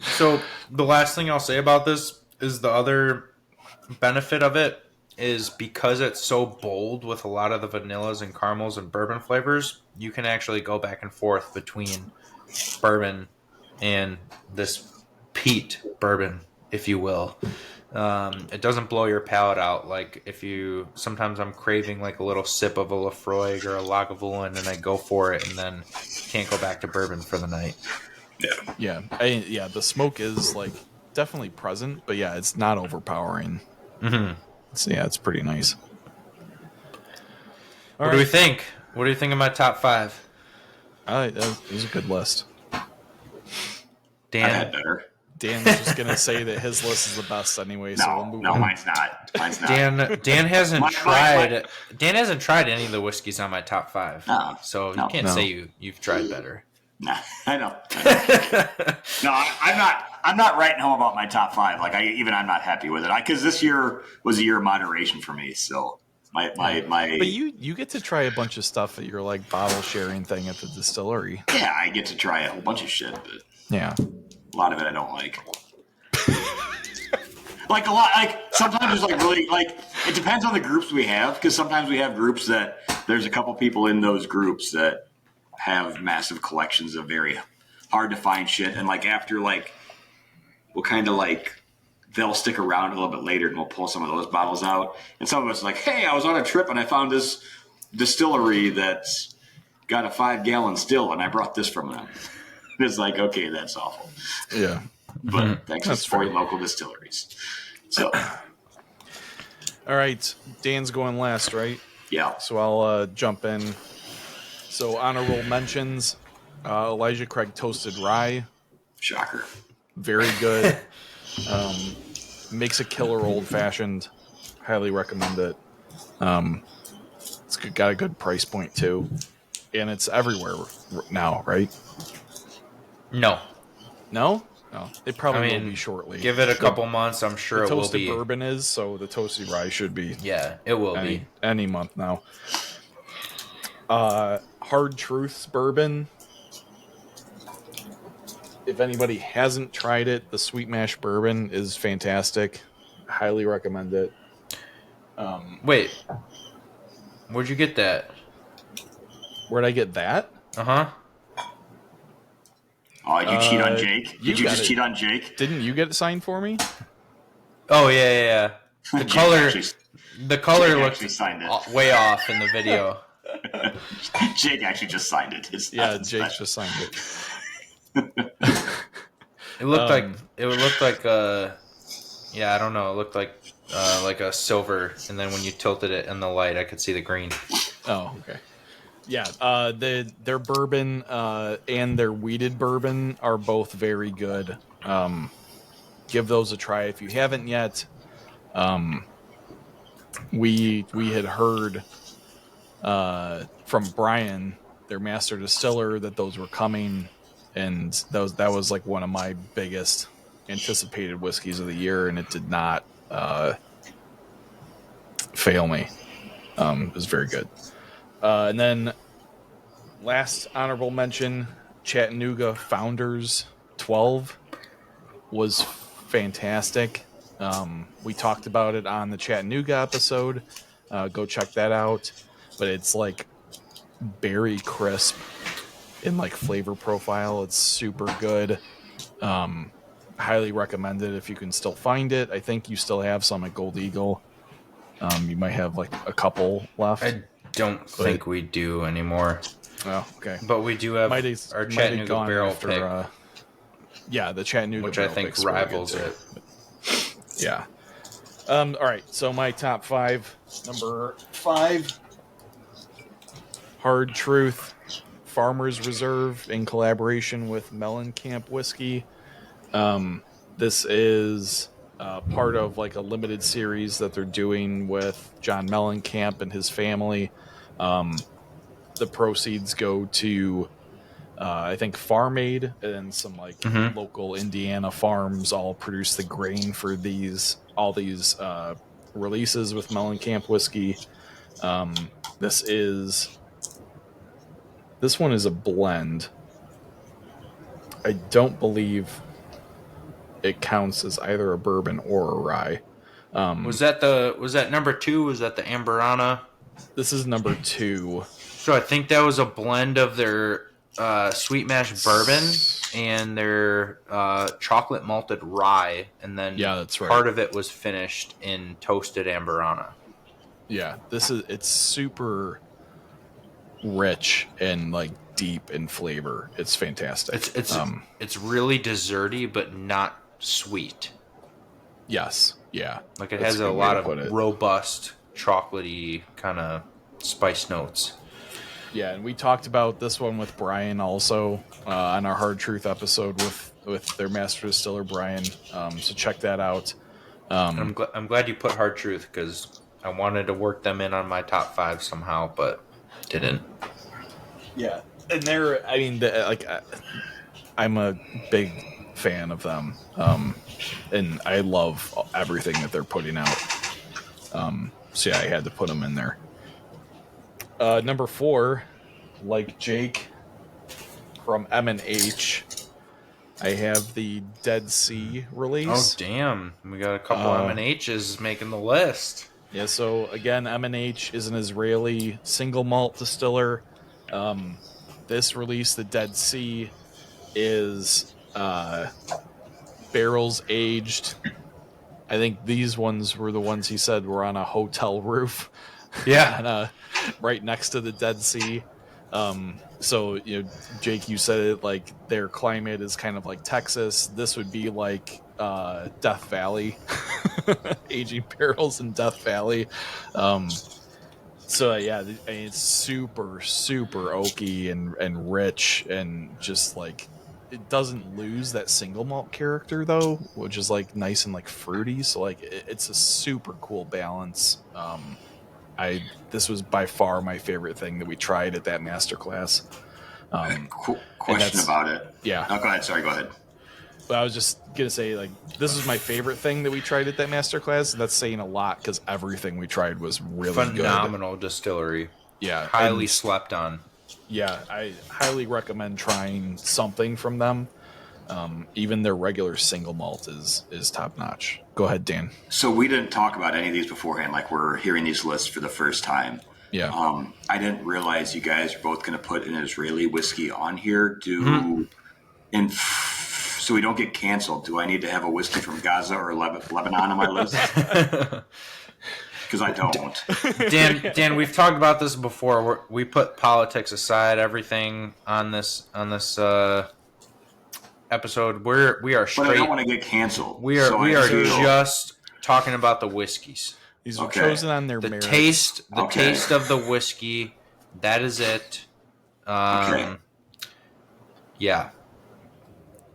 So the last thing I'll say about this is the other benefit of it is because it's so bold with a lot of the vanillas and caramels and bourbon flavors, you can actually go back and forth between bourbon and this peat bourbon, if you will. It doesn't blow your palate out. Like if you, sometimes I'm craving like a little sip of a Lafroig or a Lagavulin and I go for it and then can't go back to bourbon for the night. Yeah. Yeah, the smoke is like definitely present, but yeah, it's not overpowering. Mm-hmm. It's pretty nice. What do we think? What do you think of my top 5? That was a good list. I've had Dan, better. Dan's just gonna say that his list is the best anyway, so we'll move on. Mine's not. Mine's not. Dan hasn't tried. Dan hasn't tried any of the whiskeys on my top 5. No, so you can't say you've tried better. Nah, I know. No, I'm not writing home about my top 5. Like I'm not happy with it. Because this year was a year of moderation for me. So my. But you get to try a bunch of stuff at your like bottle sharing thing at the distillery. Yeah, I get to try a whole bunch of shit, but yeah, a lot of it I don't like. Like a lot, like sometimes it's like really like it depends on the groups we have, because sometimes we have groups that there's a couple people in those groups that have massive collections of very hard to find shit, and like after like we'll kind of like they'll stick around a little bit later and we'll pull some of those bottles out, and some of us are like, hey, I was on a trip and I found this distillery that's got a 5-gallon still and I brought this from them. It's like, okay, that's awful. Yeah. But thanks for supporting local distilleries. So, all right, Dan's going last, right? Yeah. So I'll jump in. So honorable mentions: Elijah Craig Toasted Rye. Shocker. Very good. Makes a killer old fashioned. Highly recommend it. It's got a good price point too, and it's everywhere now, right? No. It probably will be shortly. Give it a couple months. I'm sure it will be. Toasted bourbon is, so the toasted rye should be. Yeah, it will be any month now. Hard Truths bourbon. If anybody hasn't tried it, the Sweet Mash bourbon is fantastic. Highly recommend it. Wait, where'd you get that? Where'd I get that? Oh, you cheat on Jake? Did you just cheat on Jake? Didn't you get it signed for me? Oh yeah. The color looks way off in the video. Jake actually just signed it. Jake just signed it. It looked like I don't know. It looked like a silver, and then when you tilted it in the light, I could see the green. Oh, okay. Yeah, their bourbon and their wheated bourbon are both very good. Give those a try if you haven't yet. We had heard from Brian, their master distiller, that those were coming, and that was like one of my biggest anticipated whiskeys of the year, and it did not fail me. It was very good. And then last honorable mention, Chattanooga Founders 12 was fantastic. We talked about it on the Chattanooga episode. Go check that out. But it's like berry crisp in like flavor profile. It's super good. Highly recommend it if you can still find it. I think you still have some at Gold Eagle. You might have like a couple left. I don't think we do anymore. Oh, okay. But we do have our Chattanooga barrel pick. The Chattanooga which I think rivals it. Yeah. All right. So my top 5. Number 5, Hard Truth Farmers Reserve in collaboration with Mellencamp Whiskey. This is part of like a limited series that they're doing with John Mellencamp and his family. The proceeds go to I think Farm Aid and some like local Indiana farms all produce the grain for all these releases with Mellencamp whiskey. This one is a blend. I don't believe it counts as either a bourbon or a rye. Was that number 2? Was that the Amberana? This is number 2. So I think that was a blend of their sweet mash bourbon and their chocolate malted rye, and then that's right. Part of it was finished in toasted Amberana. Yeah, it's super rich and like deep in flavor. It's fantastic. It's really desserty but not sweet. Yes, yeah. Like it has a lot of robust chocolatey kind of spice notes. Yeah, and we talked about this one with Brian also on our Hard Truth episode with their master distiller Brian. So check that out. And I'm glad you put Hard Truth because I wanted to work them in on my top 5 somehow, but didn't. Yeah, and they're I'm a big fan of them, and I love everything that they're putting out. So yeah, I had to put them in there. Number 4, like Jake from M&H, I have the Dead Sea Oh release. damn, we got a couple M&H's making the list. Yeah, so again, M&H is an Israeli single malt distiller. This release, the Dead Sea, is barrels aged. I think these ones were the ones he said were on a hotel roof. Yeah. Right next to the Dead Sea. So, Jake, you said it, like their climate is kind of like Texas. This would be like Death Valley, aging barrels in Death Valley. So yeah, it's super, super oaky and rich, and just like it doesn't lose that single malt character though, which is like nice and like fruity. So like it's a super cool balance. This was by far my favorite thing that we tried at that masterclass. Question about it. Yeah. Oh, go ahead. Sorry, go ahead. But I was just gonna say, like, this was my favorite thing that we tried at that masterclass, and that's saying a lot because everything we tried was really phenomenal distillery. Yeah, highly slept on. Yeah, I highly recommend trying something from them. Even their regular single malt is top notch. Go ahead, Dan. So we didn't talk about any of these beforehand. Like we're hearing these lists for the first time. Yeah. I didn't realize you guys are both going to put an Israeli whiskey on here. So we don't get canceled. Do I need to have a whiskey from Gaza or Lebanon on my list? Because I don't. Dan, we've talked about this before. We put politics aside, everything on this episode. We are straight. But I don't want to get canceled. We are just talking about the whiskeys. These are chosen on their merits. Taste of the whiskey. That is it. Yeah.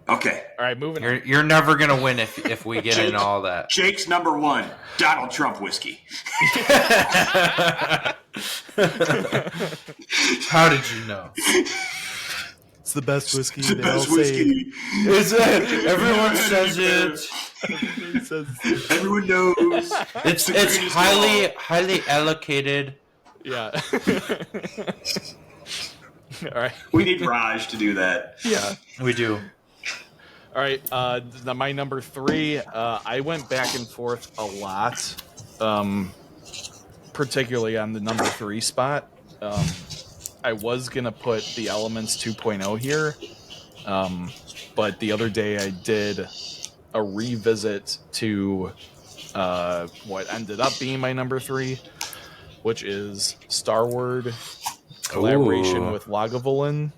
Okay. All right, moving on. You're never gonna win if we get into all that. Jake's number 1, Donald Trump whiskey. How did you know? It's the best whiskey. It's the best whiskey. Is it? Everyone says it. Everyone knows. It's highly allocated. Yeah. All right. We need Raj to do that. Yeah, we do. All right, my number 3, I went back and forth a lot, particularly on the number 3 spot. I was going to put the Elements 2.0 here, but the other day I did a revisit to what ended up being my number 3, which is Starward collaboration with Lagavulin.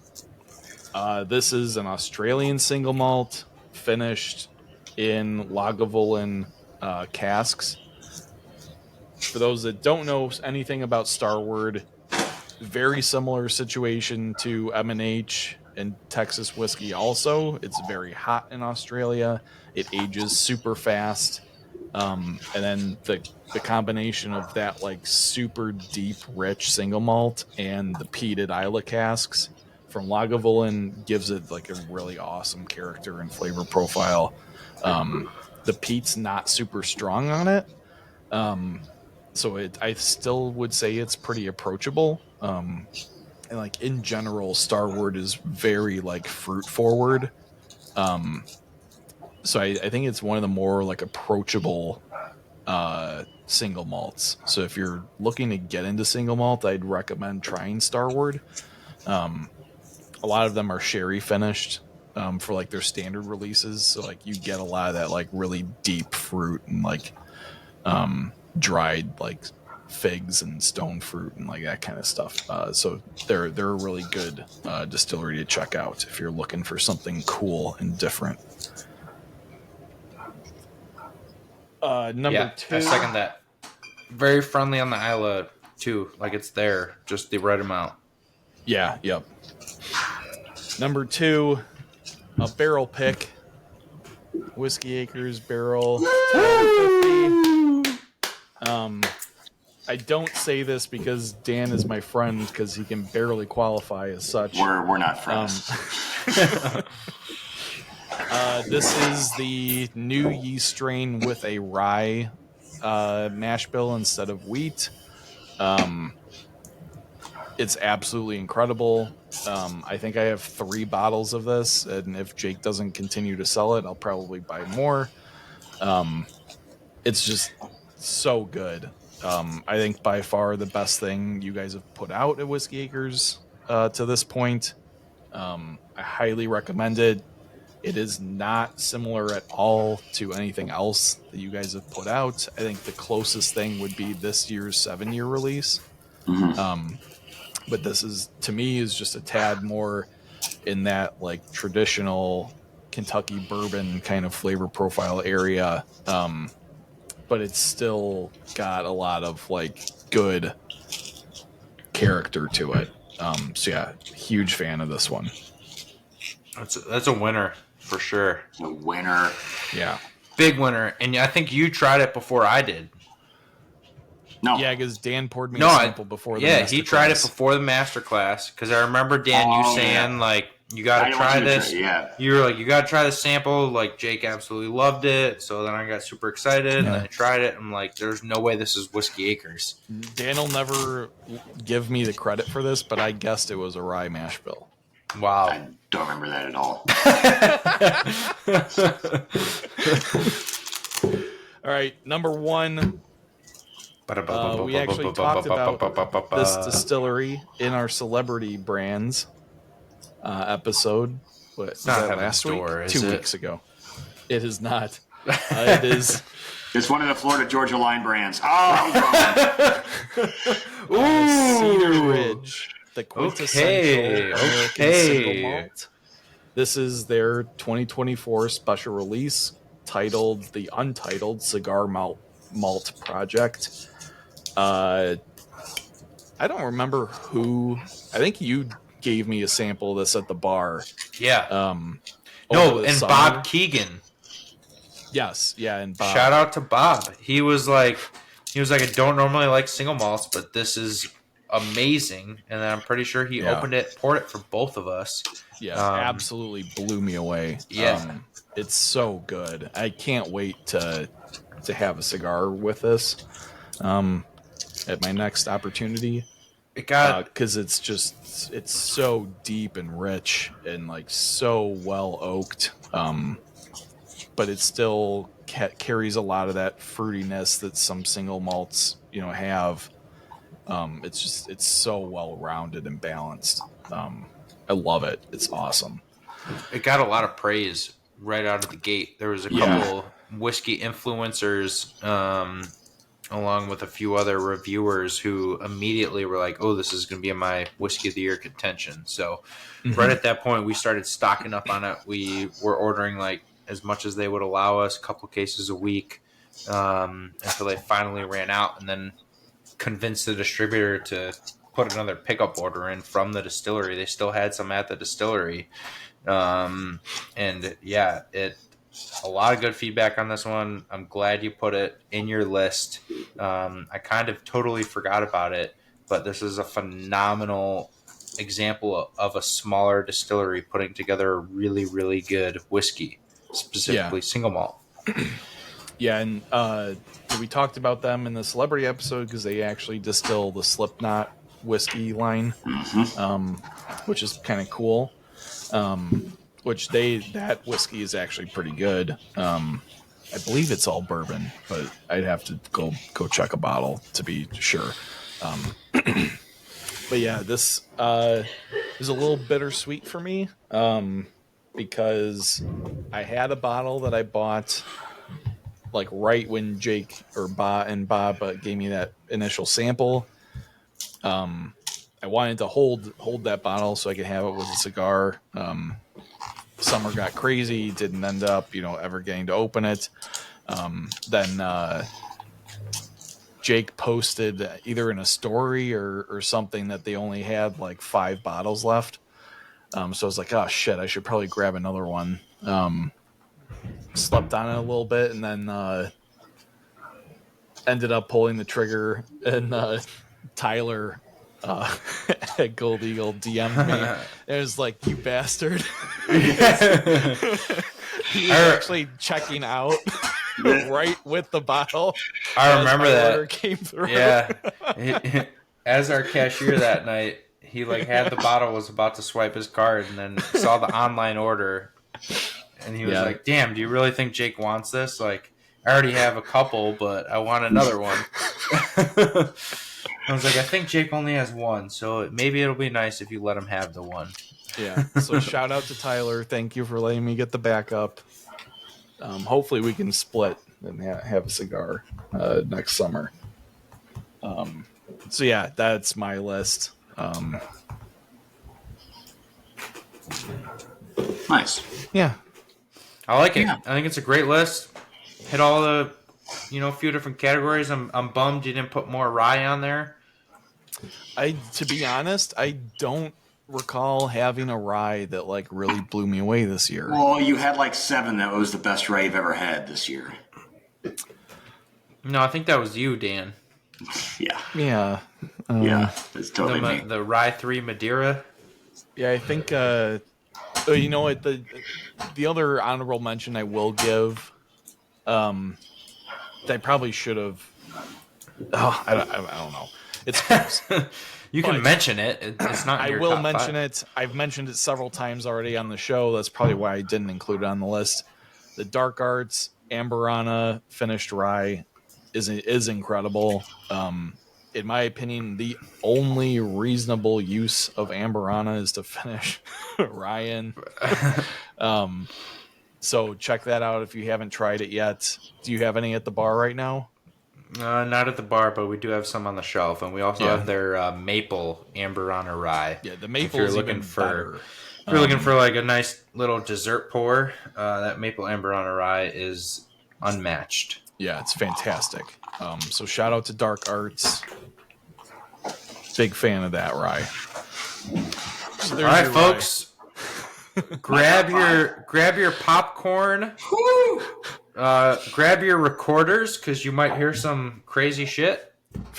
This is an Australian single malt finished in Lagavulin casks. For those that don't know anything about Starward, very similar situation to M&H and Texas whiskey also. It's very hot in Australia. It ages super fast. And then the combination of that like super deep, rich single malt and the peated Isla casks from Lagavulin gives it like a really awesome character and flavor profile. The peat's not super strong on it. So I still would say it's pretty approachable. And like in general, Starward is very like fruit forward. So I think it's one of the more like approachable single malts. So if you're looking to get into single malt, I'd recommend trying Starward. A lot of them are sherry finished for like their standard releases. So like you get a lot of that like really deep fruit and like dried like figs and stone fruit and like that kind of stuff. So they're a really good distillery to check out if you're looking for something cool and different. Number 2. I second that. Very friendly on the Isla too. Like it's there, just the right amount. Yeah, yep. Number 2, a barrel pick. Whiskey Acres barrel 1250. I don't say this because Dan is my friend because he can barely qualify as such. We're not friends. This is the new yeast strain with a rye mash bill instead of wheat. It's absolutely incredible. I think I have 3 bottles of this, and if Jake doesn't continue to sell it, I'll probably buy more. It's just so good. I think by far the best thing you guys have put out at Whiskey Acres to this point. I highly recommend it. It is not similar at all to anything else that you guys have put out. I think the closest thing would be this year's 7-year release. But this is, to me, is just a tad more in that like traditional Kentucky bourbon kind of flavor profile area. But it's still got a lot of like good character to it. So yeah, huge fan of this one. That's a winner for sure. A winner. Yeah. Big winner. And I think you tried it before I did. No. Yeah, because Dan poured me a sample before the masterclass. He tried it before the masterclass. Because I remember, Dan, you saying, like, you got to try this. You were like, you got to try the sample. Like, Jake absolutely loved it. So then I got super excited, and I tried it. I'm like, there's no way this is Whiskey Acres. Dan will never give me the credit for this, but I guessed it was a rye mash bill. Wow. I don't remember that at all. All right, number 1. We actually talked about this distillery in our celebrity brands episode. What, was that last week? 2 weeks ago. It is not. It is. It's one of the Florida Georgia Line brands. Oh, Cedar Ridge, the quintessential American single malt. This is their 2024 special release titled the Untitled Cigar Malt Project. I don't remember who. I think you gave me a sample of this at the bar. Yeah. And summer. Bob Keegan. Yes. Yeah. And Bob. Shout out to Bob. He was like, I don't normally like single malts, but this is amazing. And then I'm pretty sure he opened it, poured it for both of us. Yeah. Absolutely blew me away. Yeah. It's so good. I can't wait to have a cigar with this. At my next opportunity, because it's so deep and rich and like so well oaked, but it still carries a lot of that fruitiness that some single malts have. It's so well rounded and balanced. I love it. It's awesome. It got a lot of praise right out of the gate. There was a couple whiskey influencers along with a few other reviewers who immediately were like, oh, this is going to be in my Whiskey of the Year contention. So right at that point, we started stocking up on it. We were ordering like as much as they would allow us, a couple cases a week, until they finally ran out, and then convinced the distributor to put another pickup order in from the distillery. They still had some at the distillery. And yeah, a lot of good feedback on this one. I'm glad you put it in your list. I kind of totally forgot about it, but this is a phenomenal example of a smaller distillery putting together a really, really good whiskey, specifically single malt. Yeah, and we talked about them in the celebrity episode because they actually distill the Slipknot whiskey line, which is kind of cool. That whiskey is actually pretty good. I believe it's all bourbon, but I'd have to go check a bottle to be sure. But yeah, this is a little bittersweet for me because I had a bottle that I bought like right when Jake or Bob gave me that initial sample. I wanted to hold that bottle so I could have it with a cigar. Summer got crazy, didn't end up, ever getting to open it. Then Jake posted either in a story or something that they only had like 5 bottles left. So I was like, oh shit, I should probably grab another one. Slept on it a little bit and then ended up pulling the trigger, and Tyler at Gold Eagle DM'd me. It was like, you bastard. He was actually checking out right with the bottle. I remember that. Order came through. Yeah. As our cashier that night, he like had the bottle, was about to swipe his card, and then saw the online order, and he was like, damn, do you really think Jake wants this? Like, I already have a couple, but I want another one. I was like, I think Jake only has one, so maybe it'll be nice if you let him have the one. Yeah. So shout out to Tyler. Thank you for letting me get the backup. Hopefully we can split and have a cigar next summer. So yeah, that's my list. Nice. Yeah. I like it. Yeah. I think it's a great list. Hit all the, a few different categories. I'm bummed you didn't put more rye on there. To be honest, I don't recall having a rye that like really blew me away this year. Well, you had like 7 that was the best rye you've ever had this year. No, I think that was you, Dan. Yeah. Yeah. Yeah, it's totally me. The Rye 3 Madeira. Yeah, I think, you know what, the other honorable mention I will give, I probably should have, I don't know. It's close. You can mention it. It's not in your I will top mention 5. it. I've mentioned it several times already on the show. That's probably why I didn't include it on the list. The Dark Arts Amberana finished rye is incredible. In my opinion, the only reasonable use of Amberana is to finish rye in. So check that out if you haven't tried it yet. Do you have any at the bar right now? Not at the bar, but we do have some on the shelf, and we also have their maple Amberana rye. Yeah, the maple is even better. If you're looking for like a nice little dessert pour, that maple Amberana rye is unmatched. Yeah, it's fantastic. So shout out to Dark Arts. Big fan of that rye. So all right, folks. grab your popcorn. Grab your recorders because you might hear some crazy shit.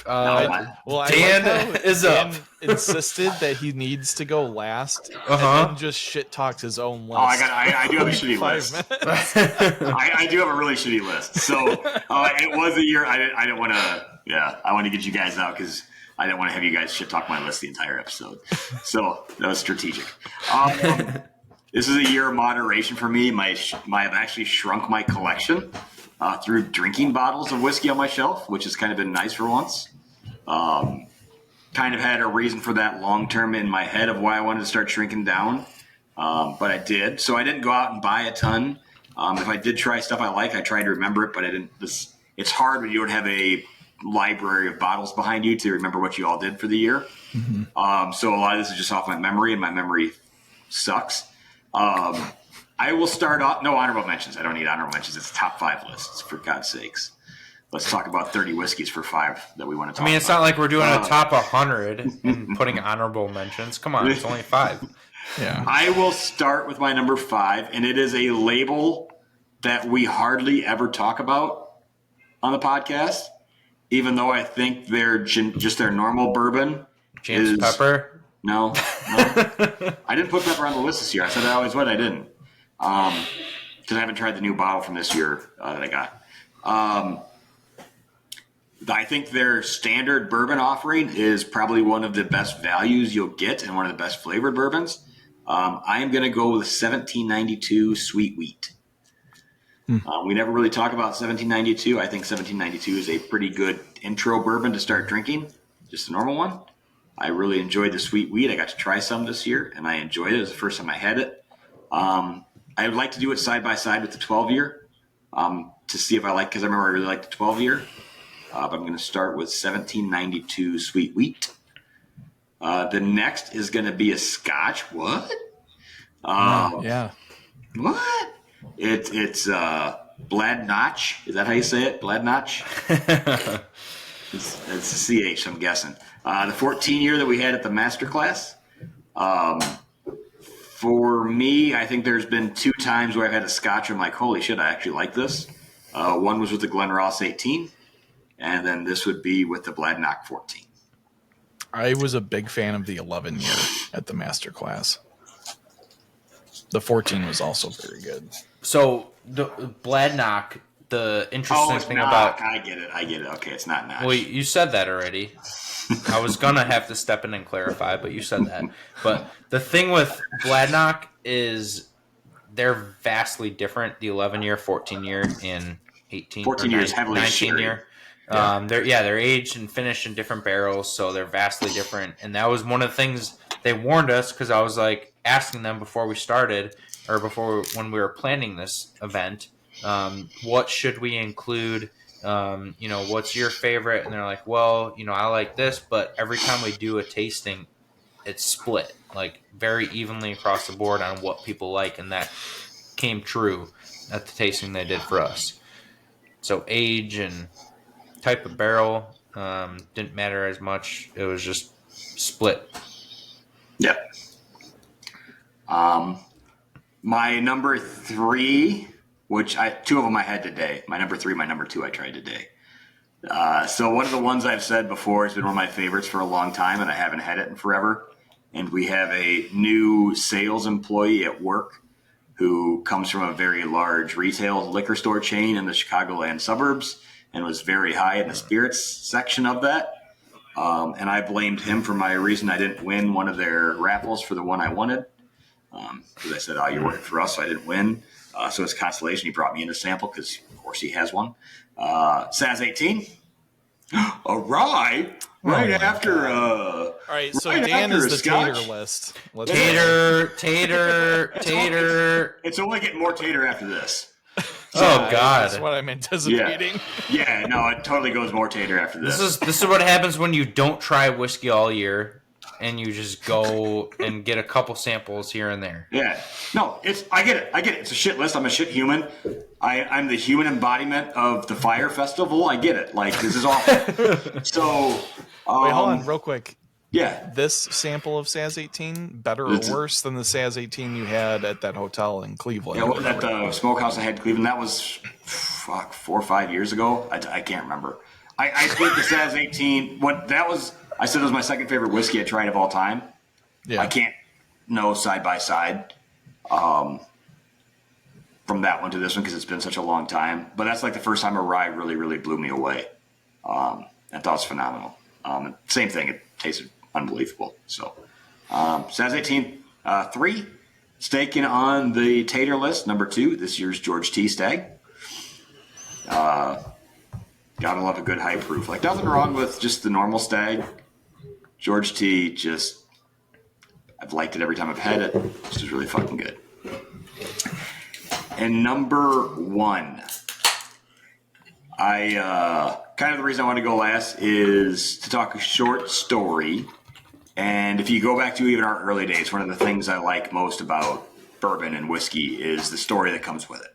Dan is up. Insisted that he needs to go last, and then just shit talked his own list. Oh, I do have a shitty list. I do have a really shitty list. So it was a year I didn't want to. Yeah, I want to get you guys out because I didn't want to have you guys shit talk my list the entire episode. So that was strategic. This is a year of moderation for me. I've actually shrunk my collection through drinking bottles of whiskey on my shelf, which has kind of been nice for once. Kind of had a reason for that long term in my head of why I wanted to start shrinking down, but I did. So I didn't go out and buy a ton. If I did try stuff I like, I tried to remember it, but I didn't. It's hard when you don't have a library of bottles behind you to remember what you all did for the year. Mm-hmm. So a lot of this is just off my memory, and my memory sucks. I will start off. No honorable mentions. I don't need honorable mentions. It's top 5 lists, for God's sakes. Let's talk about 30 whiskeys for 5 that we want to talk about. It's not like we're doing a top 100 and putting honorable mentions. Come on, it's only 5. Yeah. I will start with my number 5, and it is a label that we hardly ever talk about on the podcast, even though I think they're just their normal bourbon. James Pepper? No. I didn't put Pepper on the list this year. I said I always would. I didn't. Because I haven't tried the new bottle from this year that I got. I think their standard bourbon offering is probably one of the best values you'll get and one of the best flavored bourbons. I am going to go with 1792 Sweet Wheat. We never really talk about 1792. I think 1792 is a pretty good intro bourbon to start drinking, just a normal one. I really enjoyed the Sweet Wheat. I got to try some this year, and I enjoyed it. It was the first time I had it. I would like to do it side by side with the 12-year to see if I like, because I remember I really liked the 12-year. But I'm going to start with 1792 Sweet Wheat. The next is going to be a Scotch. What? Yeah. What? It's Blad Notch. Is that how you say it? Blad Notch? It's a CH, I'm guessing. The 14 year that we had at the masterclass. For me, I think there's been 2 times where I've had a scotch. I'm like, holy shit, I actually like this. One was with the Glen Ross 18, and then this would be with the Bladnock 14. I was a big fan of the 11 year at the master class. The 14 was also very good. So the Bladnock, the interesting thing about I get it. Okay, it's not Notch. well, you said that already. I was gonna have to step in and clarify, but you said that. But the thing with Bladnock is they're vastly different. The 11-year, 14-year, and 18 14 years heavily 19-year. They're aged and finished in different barrels, so they're vastly different. And that was one of the things they warned us, because I was like asking them before we started, or when we were planning this event, what should we include? What's your favorite? And they're like, well, I like this, but every time we do a tasting, it's split like very evenly across the board on what people like, and that came true at the tasting they did for us. So age and type of barrel didn't matter as much. It was just split. Yep. My number 3, which 2 of them I had today. My number 3, my number 2 I tried today. So one of the ones I've said before has been one of my favorites for a long time, and I haven't had it in forever. And we have a new sales employee at work who comes from a very large retail liquor store chain in the Chicagoland suburbs and was very high in the spirits section of that. And I blamed him for my reason I didn't win one of their raffles for the one I wanted. Because I said, oh, you're working for us, so I didn't win. So as consolation, he brought me in a sample because, of course, he has one. Saz 18. All right. Right after. All right, so right Dan after is the Scotch. tater list. Tater. It's only getting more tater after this. Oh God, That's what I'm anticipating. Yeah, no, it totally goes more tater after this. This is what happens when you don't try whiskey all year and you just go and get a couple samples here and there. Yeah. No, I get it. It's a shit list. I'm a shit human. I'm the human embodiment of the Fire Festival. I get it. Like, this is awful. So, Wait, hold on real quick. Yeah. This sample of Saz 18, better or worse than the Saz 18 you had at that hotel in Cleveland? Yeah, at the smokehouse I had in Cleveland, that was 4 or 5 years ago. I can't remember. I think the Saz 18, I said it was my second favorite whiskey I tried of all time. Yeah. I can't know side by side from that one to this one because it's been such a long time. But that's like the first time a rye really, really blew me away. I thought it was phenomenal. Same thing. It tasted unbelievable. So, Saz 18, 3, staking on the tater list. Number 2, this year's George T. Stag. Gotta love a good high proof. Like, nothing wrong with just the normal Stag. George T. I've liked it every time I've had it. This is really fucking good. And number 1, kind of the reason I want to go last is to talk a short story. And if you go back to even our early days, one of the things I like most about bourbon and whiskey is the story that comes with it.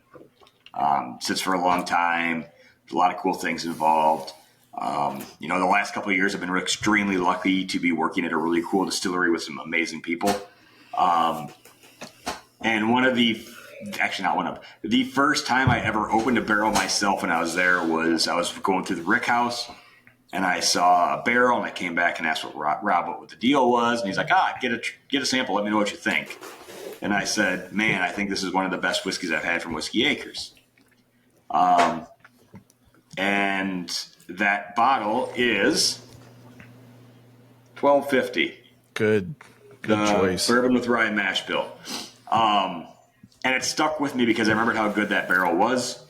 Sits for a long time. There's a lot of cool things involved. The last couple of years I've been extremely lucky to be working at a really cool distillery with some amazing people. And the first time I ever opened a barrel myself when I was there was I was going through the Rick House and I saw a barrel and I came back and asked Rob what the deal was. And he's like, get a sample. Let me know what you think. And I said, man, I think this is one of the best whiskeys I've had from Whiskey Acres. And that bottle is $12.50. Good choice. Bourbon with rye mash bill. And it stuck with me because I remembered how good that barrel was.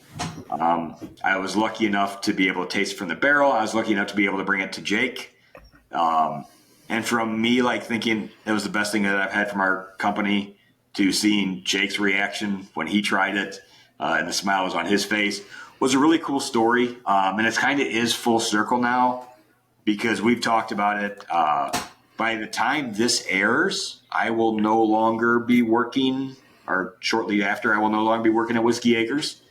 I was lucky enough to be able to taste it from the barrel. I was lucky enough to be able to bring it to Jake. And from me, like, thinking it was the best thing that I've had from our company to seeing Jake's reaction when he tried it and the smile was on his face was a really cool story. And it kind of is full circle now because we've talked about it. By the time this airs, I will no longer be working, or shortly after, I will no longer be working at Whiskey Acres.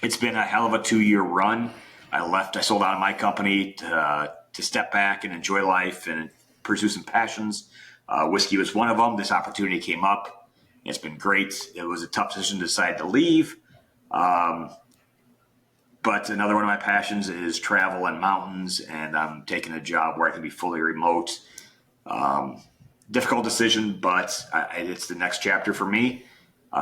It's been a hell of a 2-year run. I sold out of my company to step back and enjoy life and pursue some passions. Whiskey was one of them. This opportunity came up. It's been great. It was a tough decision to decide to leave. But another one of my passions is travel and mountains, and I'm taking a job where I can be fully remote. Difficult decision, but it's the next chapter for me. We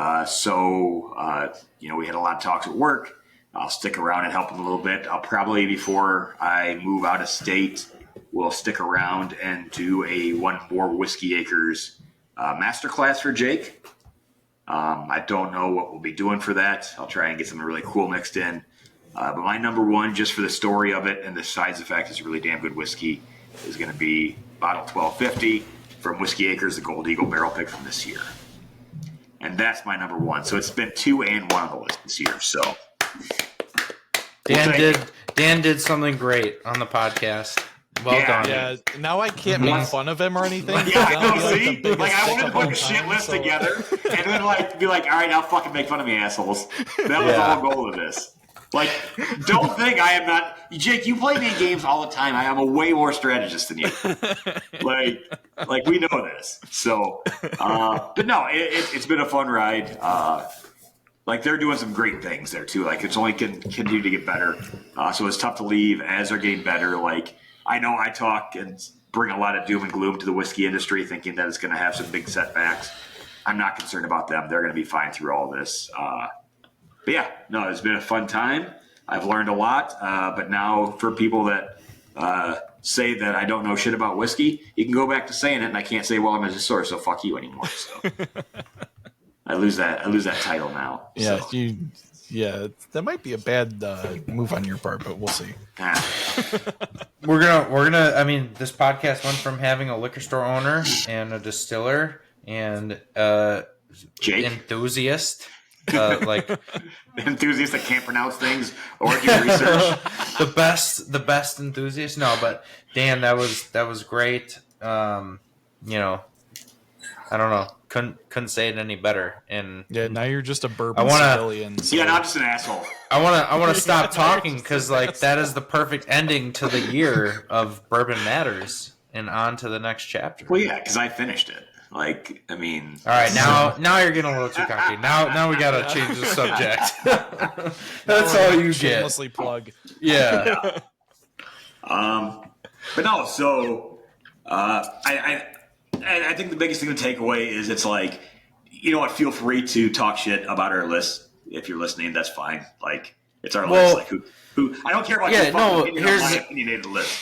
had a lot of talks at work. I'll stick around and help them a little bit. I'll probably, before I move out of state, will stick around and do one more Whiskey Acres masterclass for Jake. I don't know what we'll be doing for that. I'll try and get something really cool mixed in. But my number one, just for the story of it and besides the fact it's really damn good whiskey, is going to be bottle 1250 from Whiskey Acres, the Gold Eagle barrel pick from this year. And that's my number one. So it's been 2 and 1 on the list this year. So Dan did something great on the podcast. Well done. Yeah, now I can't make fun of him or anything. Yeah, I know, see? I wanted to put a shit list together and then be like, all right, now fucking make fun of me, assholes. That was the whole goal of this. Don't think I am not. Jake, you play me in games all the time. I am a way more strategist than you. We know this. So, but no, it's been a fun ride. They're doing some great things there too. It's only continue to get better. So it's tough to leave as they're getting better. I know I talk and bring a lot of doom and gloom to the whiskey industry, thinking that it's going to have some big setbacks. I'm not concerned about them. They're going to be fine through all this. But yeah, no, it's been a fun time. I've learned a lot. But now for people that say that I don't know shit about whiskey, you can go back to saying it, and I can't say, well, I'm a source, so fuck you anymore. So I lose that title now. Yeah, so. That might be a bad move on your part, but we'll see. We're gonna. I mean, this podcast went from having a liquor store owner and a distiller and Jake enthusiast. Enthusiast that can't pronounce things or do research. the best enthusiast. No, but Dan, that was great. I don't know. Couldn't say it any better. And yeah, now you're just a bourbon civilian. So. Yeah, now I'm just an asshole. I want to stop talking because that is the perfect ending to the year of Bourbon Matters and on to the next chapter. Well, yeah, because I finished it. All right, now you're getting a little too cocky. Now we gotta change the subject. That's all you get. Shamelessly plug. Yeah. But no, so I think the biggest thing to take away is it's feel free to talk shit about our list. If you're listening, that's fine. It's our list. Who I don't care about your fucking opinion on my opinionated list.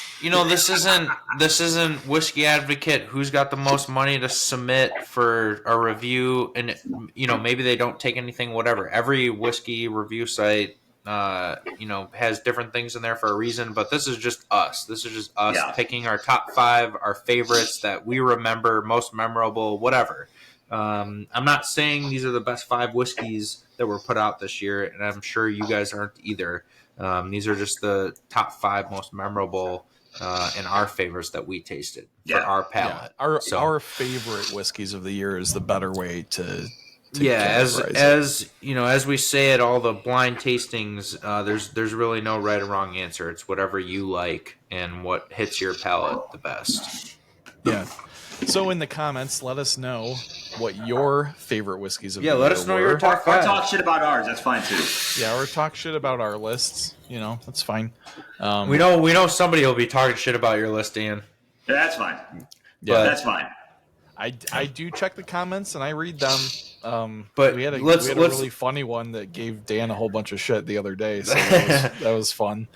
This isn't Whiskey Advocate who's got the most money to submit for a review, and maybe they don't take anything, whatever. Every whiskey review site has different things in there for a reason, but this is just us. This is just us picking our top 5, our favorites that we remember, most memorable, whatever. I'm not saying these are the best 5 whiskeys that were put out this year, and I'm sure you guys aren't either. These are just the top 5 most memorable and our favorites that we tasted for our palate. Yeah. Our favorite whiskeys of the year is the better way to as we say at all the blind tastings, there's really no right or wrong answer. It's whatever you like and what hits your palate the best. Yeah. So in the comments, let us know what your favorite whiskeys of the year let us know your top 5. Or talk shit about ours. That's fine too. Yeah, or talk shit about our lists. That's fine. We know somebody will be talking shit about your list, Ian. Yeah, that's fine. Yeah, that's fine. I do check the comments and I read them. But we had a really funny one that gave Dan a whole bunch of shit the other day, so that was fun.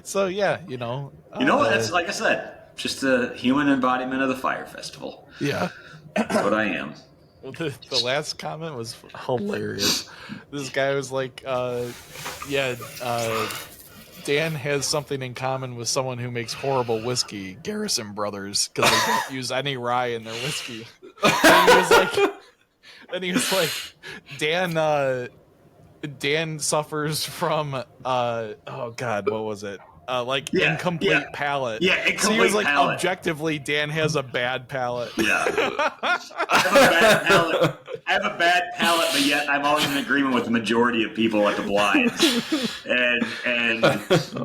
So yeah, that's like I said. Just a human embodiment of the Fire Festival. Yeah. That's what I am. Well, the last comment was hilarious. This guy was like, Dan has something in common with someone who makes horrible whiskey, Garrison Brothers, because they don't use any rye in their whiskey. And he was like, Dan suffers from, oh God, what was it? Incomplete palate. Yeah, incomplete so he was like, palate. Objectively, Dan has a bad palate. Yeah. I have a bad palate. I have a bad palate, but yet I'm always in agreement with the majority of people at the blinds, and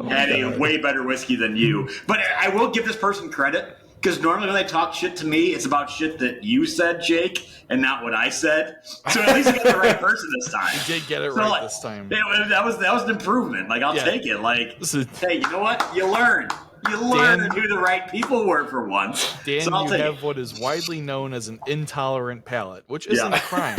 had a way better whiskey than you. But I will give this person credit, because normally when they talk shit to me, it's about shit that you said, Jake, and not what I said. So at least I got the right person this time. You did get it right this time. That was an improvement. Like, I'll take it. Like, hey, you know what? You learn. You learn Dan, who the right people were for once. Dan, so you have what is widely known as an intolerant palate, which isn't a crime,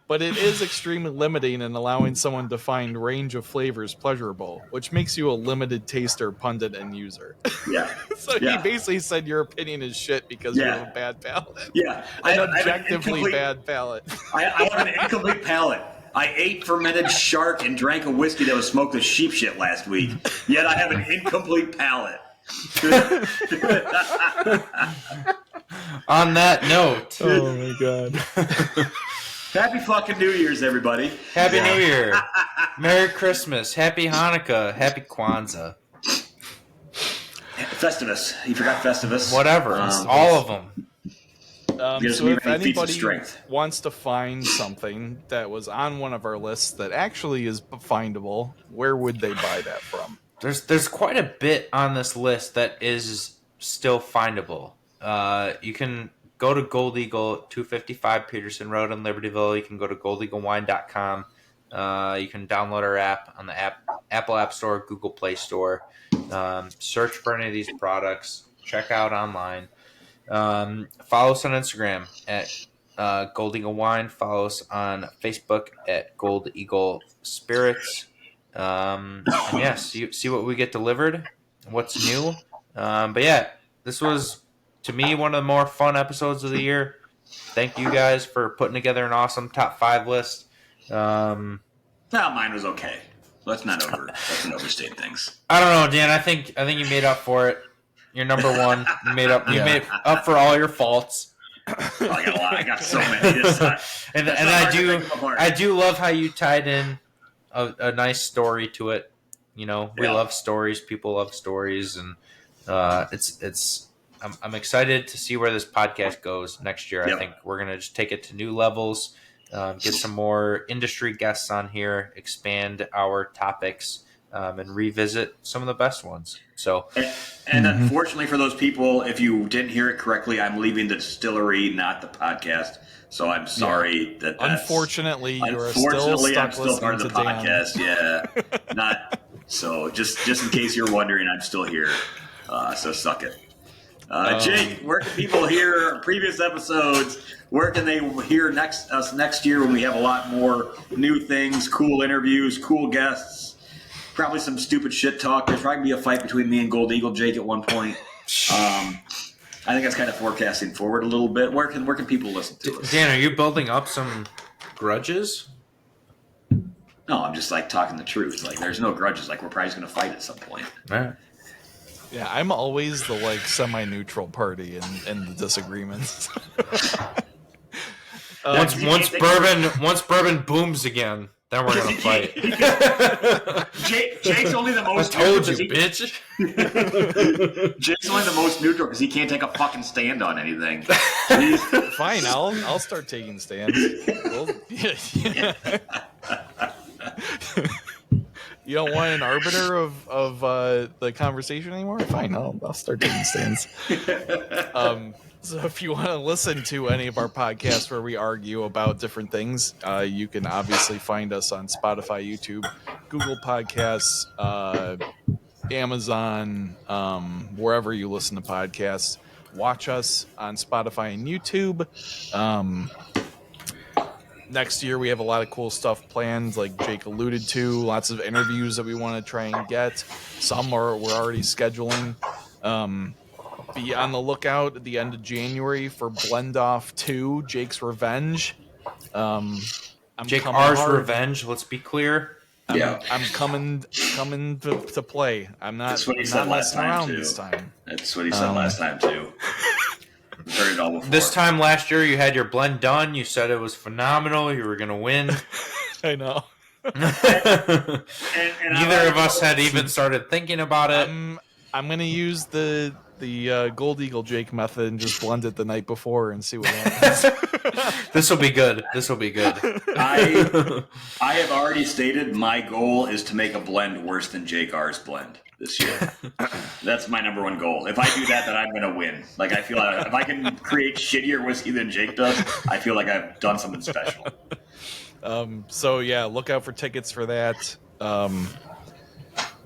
but it is extremely limiting in allowing someone to find range of flavors pleasurable, which makes you a limited taster, pundit, and user. Yeah. So he basically said your opinion is shit because you have a bad palate. Yeah. An objectively bad palate. I have an incomplete palate. I ate fermented shark and drank a whiskey that was smoked with sheep shit last week. Yet I have an incomplete palate. On that note. Oh my god. Happy fucking New Year's, everybody. Happy New Year. Merry Christmas. Happy Hanukkah. Happy Kwanzaa. Festivus. You forgot Festivus. Whatever. All of them. So if anybody wants to find something that was on one of our lists that actually is findable, where would they buy that from? There's quite a bit on this list that is still findable. You can go to Gold Eagle, 255 Peterson Road in Libertyville. You can go to goldeaglewine.com. You can download our app on the Apple App Store, Google Play Store. Search for any of these products. Check out online. Follow us on Instagram at Gold Eagle Wine. Follow us on Facebook at Gold Eagle Spirits. And see what we get delivered, what's new. But yeah, this was, to me, one of the more fun episodes of the year. Thank you guys for putting together an awesome top 5 list. Mine was okay. Let's not overstate things. I don't know, Dan. I think you made up for it. You're number one. You made up for all your faults. I got so many this time. and I do love how you tied in a nice story to it. We love stories. People love stories, and I'm excited to see where this podcast goes next year. I think we're gonna just take it to new levels, get some more industry guests on here, expand our topics, and revisit some of the best ones. So, and unfortunately for those people, if you didn't hear it correctly, I'm leaving the distillery, not the podcast. So I'm sorry that. Unfortunately, I'm still part of the podcast. Yeah, not so. Just in case you're wondering, I'm still here. So suck it. Jake, where can people hear previous episodes? Where can they hear us next year when we have a lot more new things, cool interviews, cool guests, probably some stupid shit talk? There's probably be a fight between me and Gold Eagle Jake at one point. I think that's kind of forecasting forward a little bit. Where can people listen to us? Dan, are you building up some grudges? No, I'm just talking the truth. There's no grudges. We're probably just going to fight at some point. All right. Yeah, I'm always the semi-neutral party in the disagreements. Once bourbon booms again, then we're gonna fight. Jake's only the most. I told you, bitch. Jake's only the most neutral because he can't take a fucking stand on anything. Fine, I'll start taking stands. You don't want an arbiter of the conversation anymore? Fine, I'll start taking stands. So if you want to listen to any of our podcasts where we argue about different things, you can obviously find us on Spotify, YouTube, Google Podcasts, Amazon, wherever you listen to podcasts. Watch us on Spotify and YouTube. Next year, we have a lot of cool stuff planned, like Jake alluded to. Lots of interviews that we want to try and get. Some we're already scheduling. Be on the lookout at the end of January for Blend Off 2, Jake's Revenge. Jake R's Revenge, let's be clear. I'm coming to play. I'm not. That's what he said last time too. This time. That's what he said last time too. Heard it all before. This time last year, you had your blend done. You said it was phenomenal. You were going to win. I know. and neither of us had even started thinking about it. I'm going to use the the Gold Eagle Jake method and just blend it the night before and see what happens. This will be good. This will be good. I have already stated my goal is to make a blend worse than Jake R's blend this year. That's my number one goal. If I do that, then I'm going to win. Like, I feel like if I can create shittier whiskey than Jake does, I feel like I've done something special. So yeah, look out for tickets for that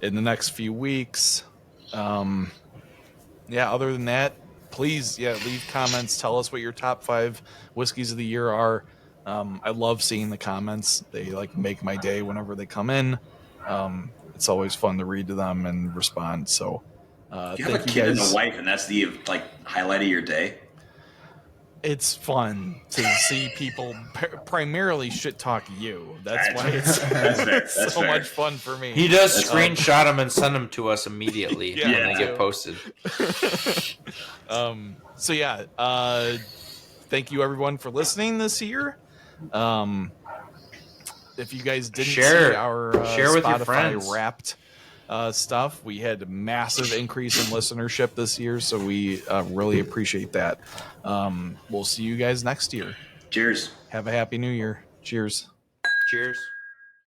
in the next few weeks. Yeah, other than that, please, leave comments. Tell us what your top 5 whiskeys of the year are. I love seeing the comments. They like make my day whenever they come in. It's always fun to read to them and respond. So You have a kid and a wife, and that's the highlight of your day. It's fun to see people primarily shit talk you. That's why it's that's so fair. much fun for me. He does screenshot them and send them to us immediately Yeah, when they get posted. So yeah, thank you everyone for listening this year. If you guys didn't see our share with Spotify your friends. Wrapped stuff, we had a massive increase in listenership this year, so we really appreciate that. We'll see you guys next year. Cheers. Have a happy new year. Cheers. Cheers.